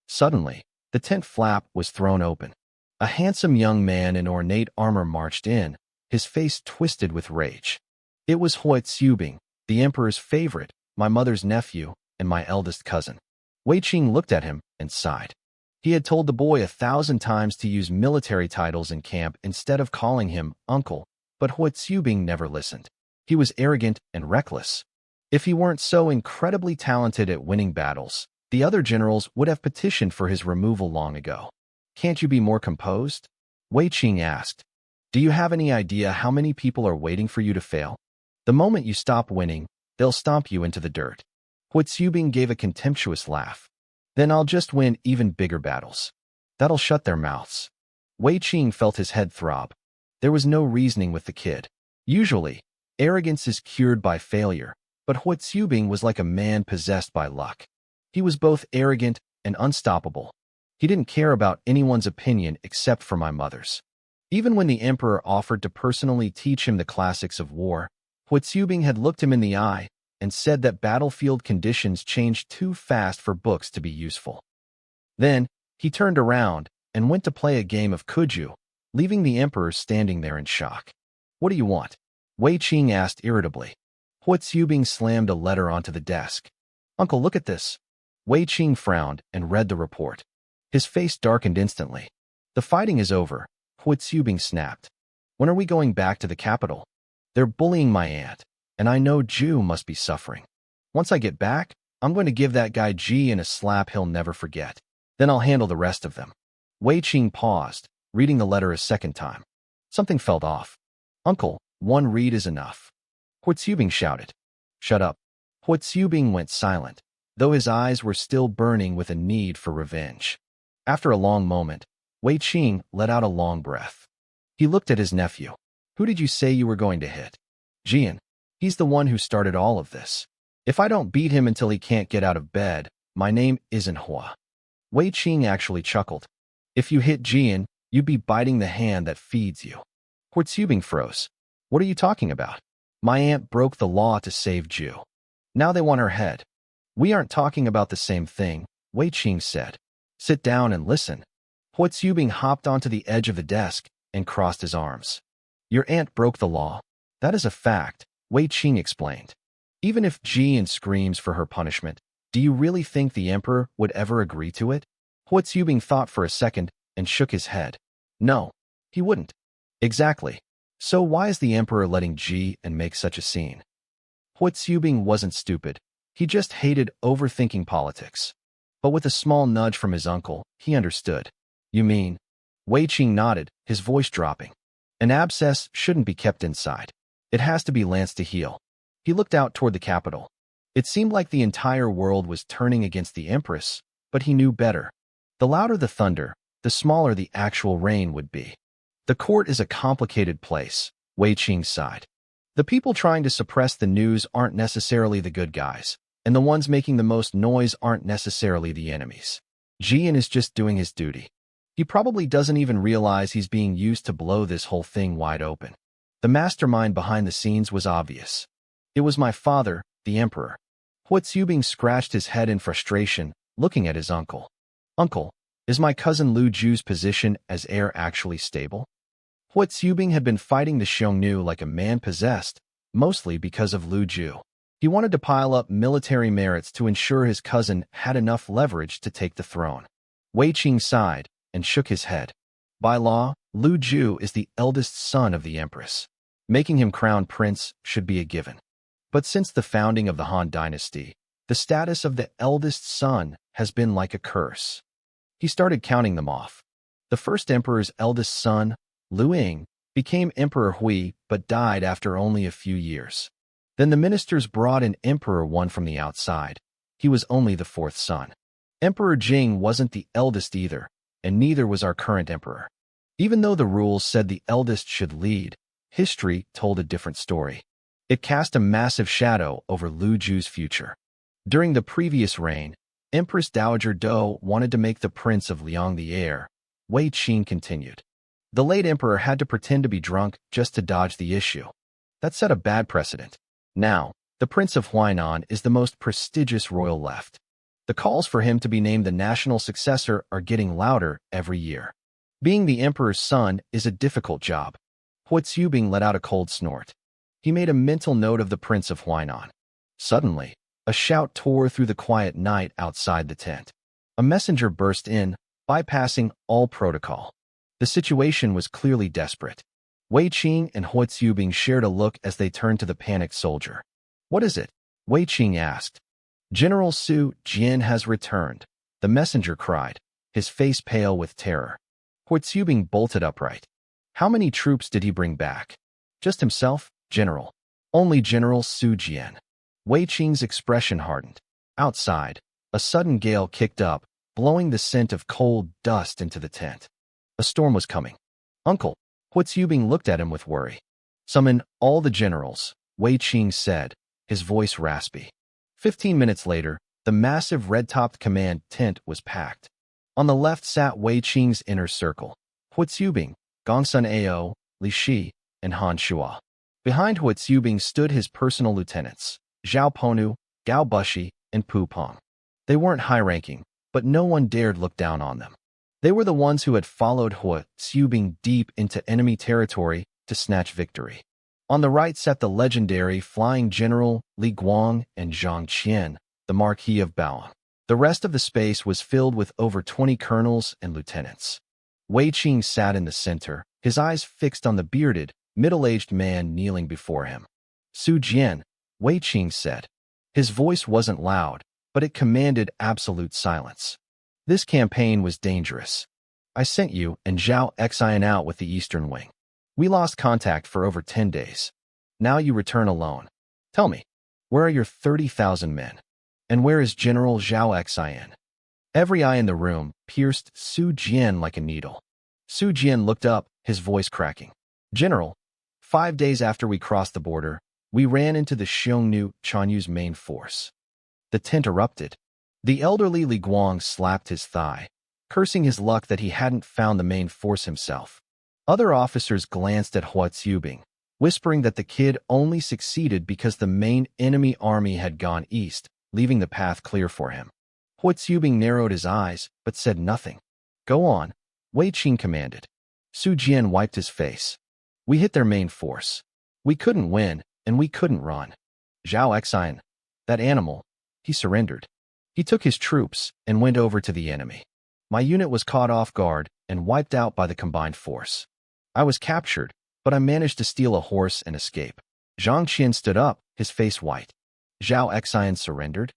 Suddenly, the tent flap was thrown open. A handsome young man in ornate armor marched in, his face twisted with rage. It was Hui Xiubing, the emperor's favorite, my mother's nephew, and my eldest cousin. Wei Qing looked at him and sighed. He had told the boy 1,000 times to use military titles in camp instead of calling him uncle, but Hui Xiubing never listened. He was arrogant and reckless. If he weren't so incredibly talented at winning battles, the other generals would have petitioned for his removal long ago. Can't you be more composed? Wei Qing asked. Do you have any idea how many people are waiting for you to fail? The moment you stop winning, they'll stomp you into the dirt. Hui Xiubing gave a contemptuous laugh. Then I'll just win even bigger battles. That'll shut their mouths. Wei Qing felt his head throb. There was no reasoning with the kid. Usually, arrogance is cured by failure, but Hui Xiubing was like a man possessed by luck. He was both arrogant and unstoppable. He didn't care about anyone's opinion except for my mother's. Even when the emperor offered to personally teach him the classics of war, Huitzubing had looked him in the eye and said that battlefield conditions changed too fast for books to be useful. Then, he turned around and went to play a game of kuju, leaving the emperor standing there in shock. "What do you want?" Wei Qing asked irritably. Huitzubing slammed a letter onto the desk. "Uncle, look at this." Wei Qing frowned and read the report. His face darkened instantly. "The fighting is over," Huitzubing snapped. "When are we going back to the capital? They're bullying my aunt, and I know Ju must be suffering. Once I get back, I'm going to give that guy Ji a slap he'll never forget. Then I'll handle the rest of them." Wei Qing paused, reading the letter a second time. Something felt off. "Uncle, one read is enough." Huitzubing shouted. "Shut up." Huitzubing went silent, though his eyes were still burning with a need for revenge. After a long moment, Wei Qing let out a long breath. He looked at his nephew. "Who did you say you were going to hit?" "Jian. He's the one who started all of this. If I don't beat him until he can't get out of bed, my name isn't Hua." Wei Qing actually chuckled. "If you hit Jian, you'd be biting the hand that feeds you." Huitzubing froze. "What are you talking about?" "My aunt broke the law to save Ju. Now they want her head." "We aren't talking about the same thing," Wei Qing said. "Sit down and listen." Huitzubing hopped onto the edge of the desk and crossed his arms. "Your aunt broke the law. That is a fact," Wei Qing explained. "Even if Jian screams for her punishment, do you really think the emperor would ever agree to it?" Huitzubing thought for a second and shook his head. "No, he wouldn't." "Exactly. So why is the emperor letting Jian make such a scene?" Huitzubing wasn't stupid. He just hated overthinking politics. But with a small nudge from his uncle, he understood. "You mean?" Wei Qing nodded, his voice dropping. "An abscess shouldn't be kept inside. It has to be lanced to heal." He looked out toward the capital. It seemed like the entire world was turning against the empress, but he knew better. The louder the thunder, the smaller the actual rain would be. "The court is a complicated place," Wei Qing sighed. "The people trying to suppress the news aren't necessarily the good guys, and the ones making the most noise aren't necessarily the enemies. Jian is just doing his duty. He probably doesn't even realize he's being used to blow this whole thing wide open. The mastermind behind the scenes was obvious. It was my father, the emperor." Huitzubing scratched his head in frustration, looking at his uncle. "Uncle, is my cousin Lu Ju's position as heir actually stable?" Huitzubing had been fighting the Xiongnu like a man possessed, mostly because of Lu Ju. He wanted to pile up military merits to ensure his cousin had enough leverage to take the throne. Wei Qing sighed and shook his head. "By law, Lu Ju is the eldest son of the empress. Making him crown prince should be a given. But since the founding of the Han dynasty, the status of the eldest son has been like a curse." He started counting them off. The first emperor's eldest son, Lu Ying, became Emperor Hui but died after only a few years. Then the ministers brought in Emperor One from the outside. He was only the fourth son. Emperor Jing wasn't the eldest either, and neither was our current emperor. Even though the rules said the eldest should lead, history told a different story. It cast a massive shadow over Lu Ju's future. During the previous reign, Empress Dowager Do wanted to make the Prince of Liang the heir. Wei Qing continued. The late emperor had to pretend to be drunk just to dodge the issue. That set a bad precedent. Now, the Prince of Huainan is the most prestigious royal left. The calls for him to be named the national successor are getting louder every year. Being the emperor's son is a difficult job. Huitzubing let out a cold snort. He made a mental note of the Prince of Huainan. Suddenly, a shout tore through the quiet night outside the tent. A messenger burst in, bypassing all protocol. The situation was clearly desperate. Wei Qing and Huitzubing shared a look as they turned to the panicked soldier. "What is it?" Wei Qing asked. "General Su Jian has returned," the messenger cried, his face pale with terror. Huitzubing bolted upright. "How many troops did he bring back?" "Just himself, General. Only General Su Jian." Wei Qing's expression hardened. Outside, a sudden gale kicked up, blowing the scent of cold dust into the tent. A storm was coming. "Uncle," Huitzubing looked at him with worry. "Summon all the generals," Wei Qing said, his voice raspy. 15 minutes later, The massive red-topped command tent was packed. On the left sat Wei Qing's inner circle: Hu Tsubing, Gongsun Ao, Li Shi, and Han Shua. Behind Hu Tsubing stood his personal lieutenants, Zhao Ponu, Gao Bushi, and Pu Peng. They weren't high-ranking, but no one dared look down on them. They were the ones who had followed Hu Tsubing deep into enemy territory to snatch victory. On the right sat the legendary flying general Li Guang and Zhang Qian, the Marquis of Baoan. The rest of the space was filled with over 20 colonels and lieutenants. Wei Qing sat in the center, his eyes fixed on the bearded, middle-aged man kneeling before him. Su Jian, Wei Qing said. His voice wasn't loud, but it commanded absolute silence. This campaign was dangerous. I sent you and Zhao Xian out with the Eastern Wing. We lost contact for over 10 days. Now you return alone. Tell me, where are your 30,000 men? And where is General Zhao Xian? Every eye in the room pierced Su Jian like a needle. Su Jian looked up, his voice cracking. General, 5 days after we crossed the border, we ran into the Xiongnu Chanyu's main force. The tent erupted. The elderly Li Guang slapped his thigh, cursing his luck that he hadn't found the main force himself. Other officers glanced at Hu Tsubing, whispering that the kid only succeeded because the main enemy army had gone east, leaving the path clear for him. Hu Tsubing narrowed his eyes, but said nothing. Go on, Wei Qing commanded. Su Jian wiped his face. We hit their main force. We couldn't win, and we couldn't run. Zhao Xian, that animal, he surrendered. He took his troops and went over to the enemy. My unit was caught off guard and wiped out by the combined force. I was captured, but I managed to steal a horse and escape. Zhang Qian stood up, his face white. Zhao Xian surrendered?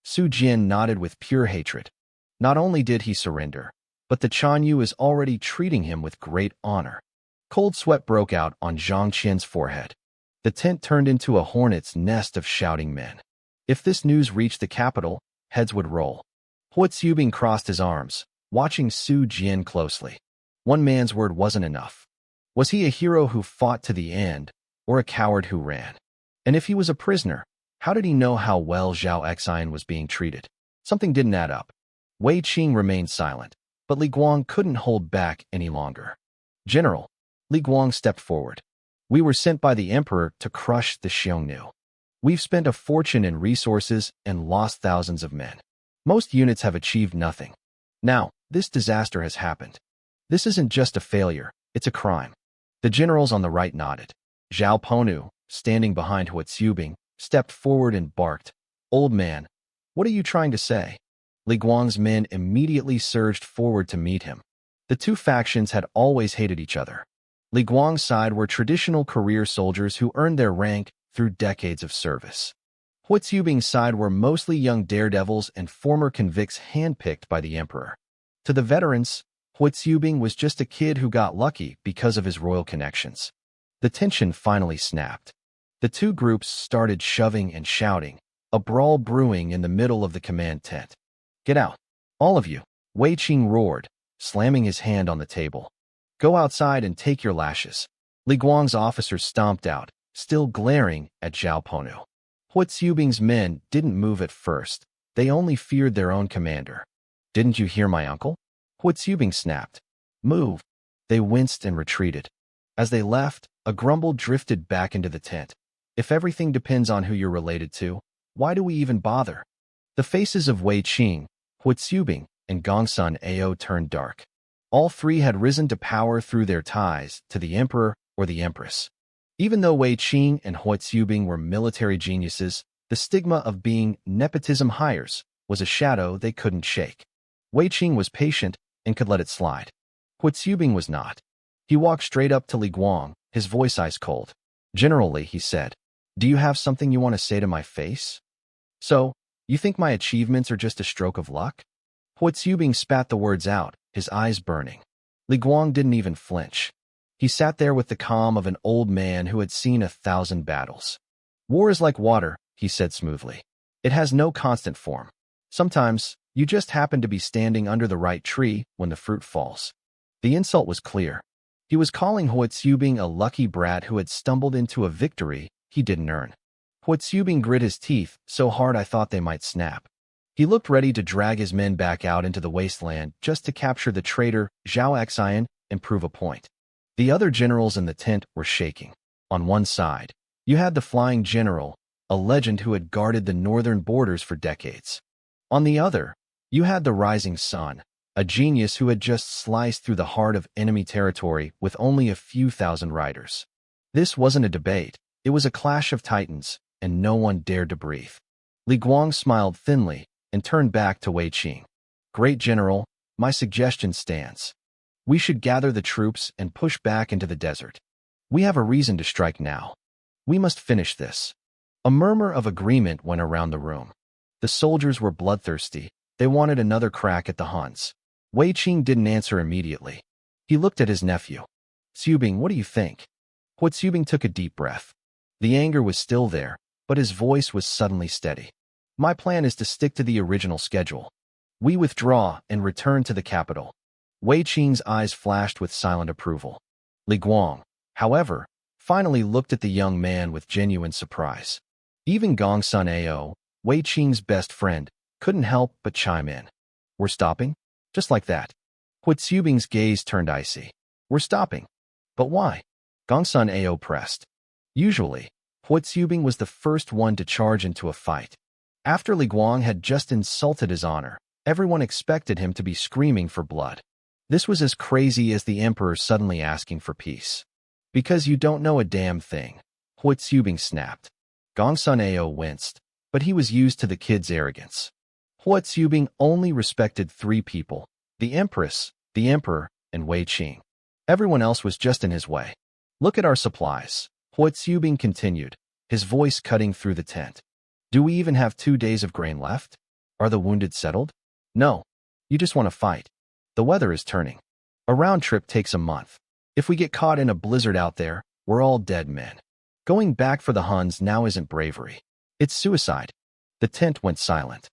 Su Jian nodded with pure hatred. Not only did he surrender, but the Chanyu is already treating him with great honor. Cold sweat broke out on Zhang Qian's forehead. The tent turned into a hornet's nest of shouting men. If this news reached the capital, heads would roll. Hu Tsubing crossed his arms, watching Su Jian closely. One man's word wasn't enough. Was he a hero who fought to the end, or a coward who ran? And if he was a prisoner, how did he know how well Zhao Xian was being treated? Something didn't add up. Wei Qing remained silent, but Li Guang couldn't hold back any longer. General, Li Guang stepped forward. We were sent by the emperor to crush the Xiongnu. We've spent a fortune in resources and lost thousands of men. Most units have achieved nothing. Now, this disaster has happened. This isn't just a failure, it's a crime. The generals on the right nodded. Zhao Ponu, standing behind Hu Tsubing, stepped forward and barked, Old man, what are you trying to say? Li Guang's men immediately surged forward to meet him. The two factions had always hated each other. Li Guang's side were traditional career soldiers who earned their rank through decades of service. Hu Tsubing's side were mostly young daredevils and former convicts handpicked by the emperor. To the veterans, Hu Tsubing was just a kid who got lucky because of his royal connections. The tension finally snapped. The two groups started shoving and shouting, a brawl brewing in the middle of the command tent. Get out, all of you, Wei Qing roared, slamming his hand on the table. Go outside and take your lashes. Li Guang's officers stomped out, still glaring at Zhao Ponu. Hu Tsubing's men didn't move at first. They only feared their own commander. Didn't you hear my uncle? Hu Tsubing snapped. Move. They winced and retreated. As they left, a grumble drifted back into the tent. If everything depends on who you're related to, why do we even bother? The faces of Wei Qing, Hu Tsubing, and Gongsun Ao turned dark. All three had risen to power through their ties to the emperor or the empress. Even though Wei Qing and Hu Tsubing were military geniuses, the stigma of being nepotism hires was a shadow they couldn't shake. Wei Qing was patient and could let it slide. Hu Tsubing was not. He walked straight up to Li Guang, his voice ice cold. Generally, he said, do you have something you want to say to my face? So, you think my achievements are just a stroke of luck? Hu Tsubing spat the words out, his eyes burning. Li Guang didn't even flinch. He sat there with the calm of an old man who had seen 1,000 battles. War is like water, he said smoothly. It has no constant form. Sometimes, you just happen to be standing under the right tree when the fruit falls. The insult was clear. He was calling Hu Tsubing a lucky brat who had stumbled into a victory he didn't earn. Hu Tsubing grit his teeth so hard I thought they might snap. He looked ready to drag his men back out into the wasteland just to capture the traitor Zhao Xian and prove a point. The other generals in the tent were shaking. On one side, you had the Flying General, a legend who had guarded the northern borders for decades. On the other, you had the Rising Sun, a genius who had just sliced through the heart of enemy territory with only a few thousand riders. This wasn't a debate, it was a clash of titans, and no one dared to breathe. Li Guang smiled thinly and turned back to Wei Qing. Great General, my suggestion stands. We should gather the troops and push back into the desert. We have a reason to strike now. We must finish this. A murmur of agreement went around the room. The soldiers were bloodthirsty. They wanted another crack at the Huns. Wei Qing didn't answer immediately. He looked at his nephew. Xubing, what do you think? Xubing took a deep breath. The anger was still there, but his voice was suddenly steady. My plan is to stick to the original schedule. We withdraw and return to the capital. Wei Qing's eyes flashed with silent approval. Li Guang, however, finally looked at the young man with genuine surprise. Even Gongsun Ao, Wei Qing's best friend, couldn't help but chime in. We're stopping? Just like that. Xubing's gaze turned icy. We're stopping. But why? Gongsun Ao pressed. Usually, Xubing was the first one to charge into a fight. After Li Guang had just insulted his honor, everyone expected him to be screaming for blood. This was as crazy as the emperor suddenly asking for peace. Because you don't know a damn thing, Xubing snapped. Gongsun Ao winced, but he was used to the kid's arrogance. Xubing only respected three people, the empress, the emperor, and Wei Qing. Everyone else was just in his way. Look at our supplies, Xubing continued, his voice cutting through the tent. Do we even have 2 days of grain left? Are the wounded settled? No. You just want to fight. The weather is turning. A round trip takes a month. If we get caught in a blizzard out there, we're all dead men. Going back for the Huns now isn't bravery. It's suicide. The tent went silent.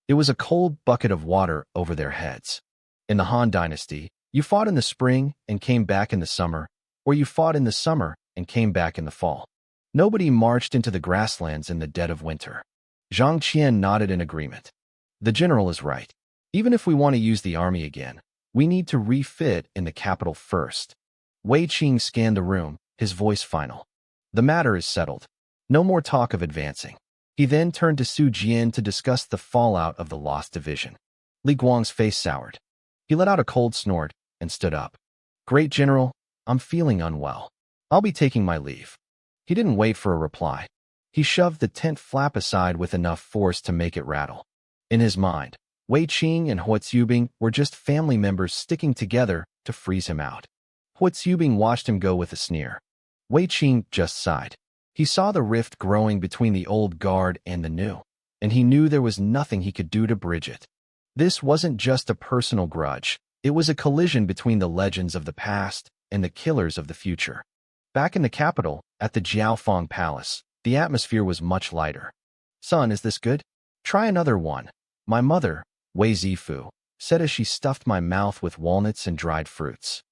It was a cold bucket of water over their heads. In the Han Dynasty, you fought in the spring and came back in the summer, or you fought in the summer and came back in the fall. Nobody marched into the grasslands in the dead of winter. Zhang Qian nodded in agreement. The general is right. Even if we want to use the army again, we need to refit in the capital first. Wei Qing scanned the room, his voice final. The matter is settled. No more talk of advancing. He then turned to Su Jian to discuss the fallout of the lost division. Li Guang's face soured. He let out a cold snort and stood up. Great General, I'm feeling unwell. I'll be taking my leave. He didn't wait for a reply. He shoved the tent flap aside with enough force to make it rattle. In his mind, Wei Qing and Xubing were just family members sticking together to freeze him out. Xubing watched him go with a sneer. Wei Qing just sighed. He saw the rift growing between the old guard and the new, and he knew there was nothing he could do to bridge it. This wasn't just a personal grudge. It was a collision between the legends of the past and the killers of the future. Back in the capital, at the Jiaofeng Palace, the atmosphere was much lighter. Son, is this good? Try another one. My mother, Wei Zifu, said as she stuffed my mouth with walnuts and dried fruits.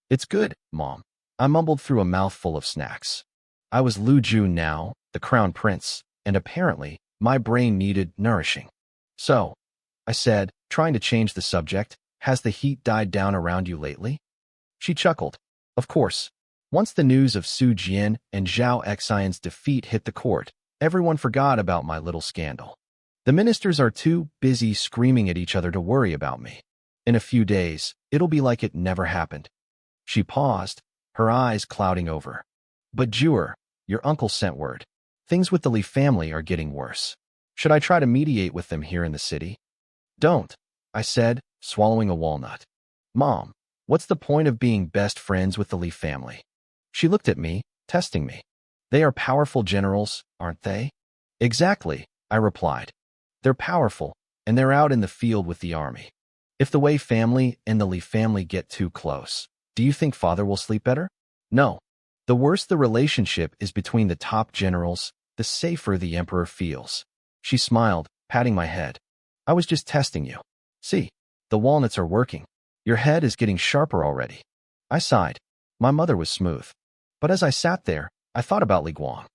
It's good, Mom. I mumbled through a mouthful of snacks. I was Lu Ju now, the crown prince, and apparently, my brain needed nourishing. So, I said, trying to change the subject, has the heat died down around you lately? She chuckled. Of course. Once the news of Su Jian and Zhao Xian's defeat hit the court, everyone forgot about my little scandal. The ministers are too busy screaming at each other to worry about me. In a few days, it'll be like it never happened. She paused, her eyes clouding over. But Jewel, your uncle sent word. Things with the Li family are getting worse. Should I try to mediate with them here in the city? Don't, I said, swallowing a walnut. Mom, what's the point of being best friends with the Li family? She looked at me, testing me. They are powerful generals, aren't they? Exactly, I replied. They're powerful, and they're out in the field with the army. If the Wei family and the Li family get too close, do you think father will sleep better? No. The worse the relationship is between the top generals, the safer the emperor feels. She smiled, patting my head. I was just testing you. See, the walnuts are working. Your head is getting sharper already. I sighed. My mother was smooth. But as I sat there, I thought about Li Guang.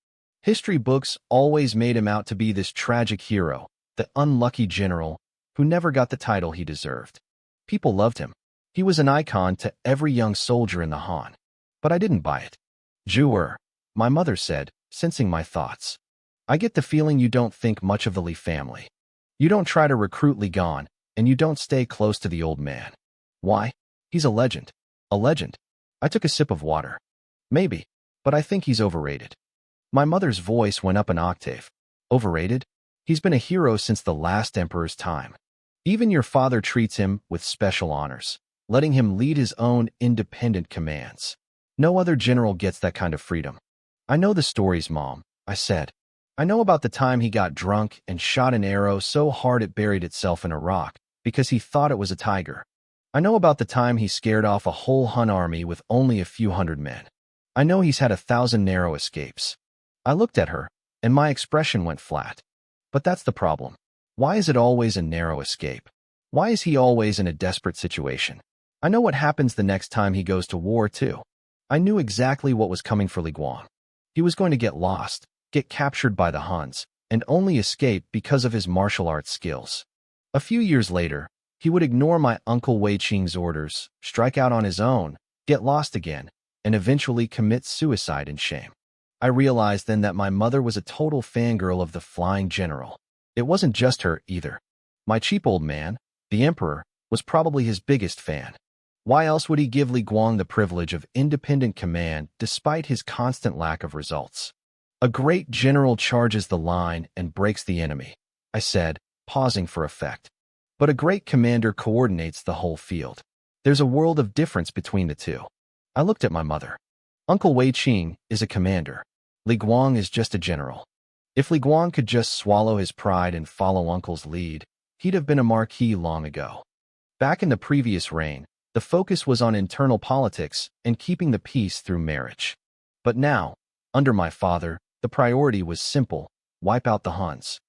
History books always made him out to be this tragic hero, the unlucky general, who never got the title he deserved. People loved him. He was an icon to every young soldier in the Han. But I didn't buy it. Jewer, my mother said, sensing my thoughts. I get the feeling you don't think much of the Lee family. You don't try to recruit Lee Gon, and you don't stay close to the old man. Why? He's a legend. A legend. I took a sip of water. Maybe, but I think he's overrated. My mother's voice went up an octave. Overrated? He's been a hero since the last emperor's time. Even your father treats him with special honors, letting him lead his own independent commands. No other general gets that kind of freedom. I know the stories, Mom, I said. I know about the time he got drunk and shot an arrow so hard it buried itself in a rock because he thought it was a tiger. I know about the time he scared off a whole Hun army with only a few hundred men. I know he's had 1,000 narrow escapes. I looked at her, and my expression went flat. But that's the problem. Why is it always a narrow escape? Why is he always in a desperate situation? I know what happens the next time he goes to war, too. I knew exactly what was coming for Li Guang. He was going to get lost, get captured by the Huns, and only escape because of his martial arts skills. A few years later, he would ignore my Uncle Wei Qing's orders, strike out on his own, get lost again, and eventually commit suicide in shame. I realized then that my mother was a total fangirl of the flying general. It wasn't just her, either. My cheap old man, the emperor, was probably his biggest fan. Why else would he give Li Guang the privilege of independent command despite his constant lack of results? A great general charges the line and breaks the enemy, I said, pausing for effect. But a great commander coordinates the whole field. There's a world of difference between the two. I looked at my mother. Uncle Wei Qing is a commander. Li Guang is just a general. If Li Guang could just swallow his pride and follow Uncle's lead, he'd have been a marquis long ago. Back in the previous reign, the focus was on internal politics and keeping the peace through marriage. But now, under my father, the priority was simple: wipe out the Huns.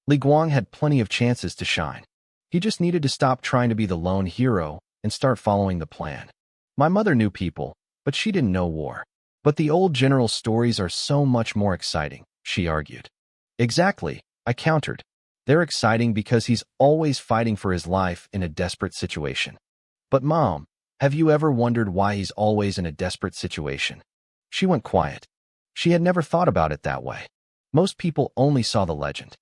Li Guang had plenty of chances to shine. He just needed to stop trying to be the lone hero and start following the plan. My mother knew people, but she didn't know war. But the old general's stories are so much more exciting, she argued. Exactly, I countered. They're exciting because he's always fighting for his life in a desperate situation. But Mom, have you ever wondered why he's always in a desperate situation? She went quiet. She had never thought about it that way. Most people only saw the legend.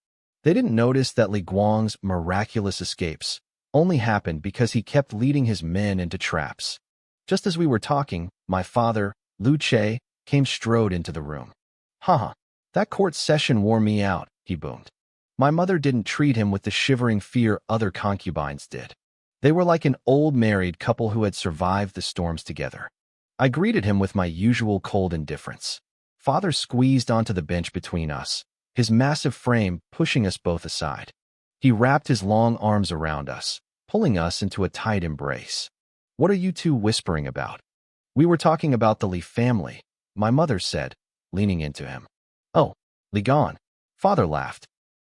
They didn't notice that Li Guang's miraculous escapes only happened because he kept leading his men into traps. Just as we were talking, my father, Lu Che, came strode into the room. Haha, that court session wore me out, he boomed. My mother didn't treat him with the shivering fear other concubines did. They were like an old married couple who had survived the storms together. I greeted him with my usual cold indifference. Father squeezed onto the bench between us, his massive frame pushing us both aside. He wrapped his long arms around us, pulling us into a tight embrace. What are you two whispering about? We were talking about the Li family, my mother said, leaning into him. Oh, Li Gon. Father laughed.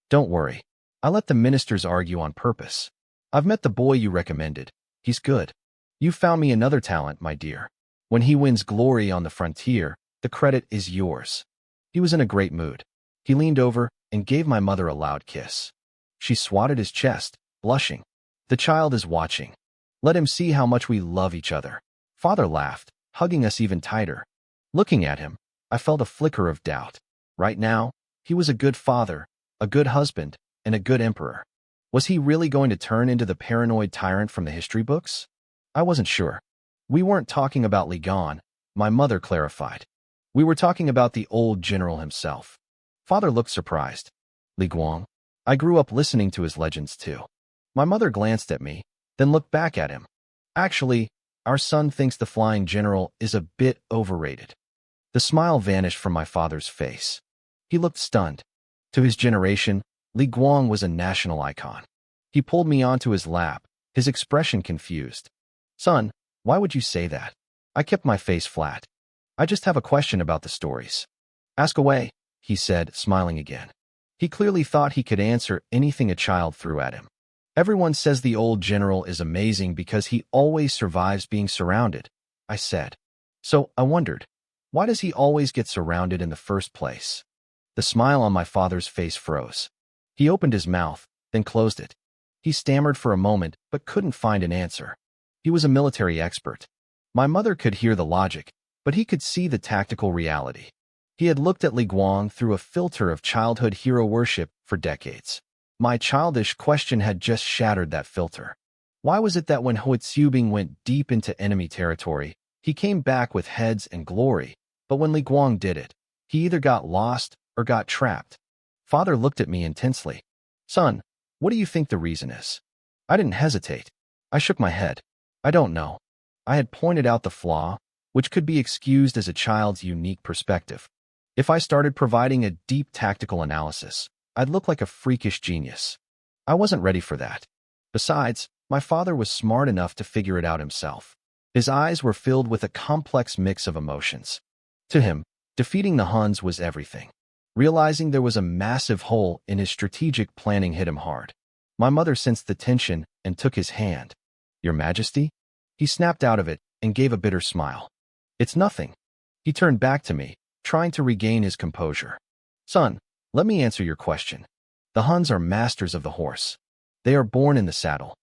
Don't worry. I let the ministers argue on purpose. I've met the boy you recommended. He's good. You found me another talent, my dear. When he wins glory on the frontier, the credit is yours. He was in a great mood. He leaned over and gave my mother a loud kiss. She swatted his chest, blushing. The child is watching. Let him see how much we love each other. Father laughed, hugging us even tighter. Looking at him, I felt a flicker of doubt. Right now, he was a good father, a good husband, and a good emperor. Was he really going to turn into the paranoid tyrant from the history books? I wasn't sure. We weren't talking about Li Gon, my mother clarified. We were talking about the old general himself. Father looked surprised. Li Guang. I grew up listening to his legends too. My mother glanced at me, then looked back at him. Actually, our son thinks the flying general is a bit overrated. The smile vanished from my father's face. He looked stunned. To his generation, Li Guang was a national icon. He pulled me onto his lap, his expression confused. Son, why would you say that? I kept my face flat. I just have a question about the stories. Ask away, he said, smiling again. He clearly thought he could answer anything a child threw at him. Everyone says the old general is amazing because he always survives being surrounded, I said. So I wondered, why does he always get surrounded in the first place? The smile on my father's face froze. He opened his mouth, then closed it. He stammered for a moment but couldn't find an answer. He was a military expert. My mother could hear the logic, but he could see the tactical reality. He had looked at Li Guang through a filter of childhood hero worship for decades. My childish question had just shattered that filter. Why was it that when Hui Xiubing went deep into enemy territory, he came back with heads and glory, but when Li Guang did it, he either got lost or got trapped? Father looked at me intensely. Son, what do you think the reason is? I didn't hesitate. I shook my head. I don't know. I had pointed out the flaw, which could be excused as a child's unique perspective. If I started providing a deep tactical analysis, I'd look like a freakish genius. I wasn't ready for that. Besides, my father was smart enough to figure it out himself. His eyes were filled with a complex mix of emotions. To him, defeating the Huns was everything. Realizing there was a massive hole in his strategic planning hit him hard. My mother sensed the tension and took his hand. Your Majesty? He snapped out of it and gave a bitter smile. It's nothing. He turned back to me, trying to regain his composure. Son, let me answer your question. The Huns are masters of the horse. They are born in the saddle.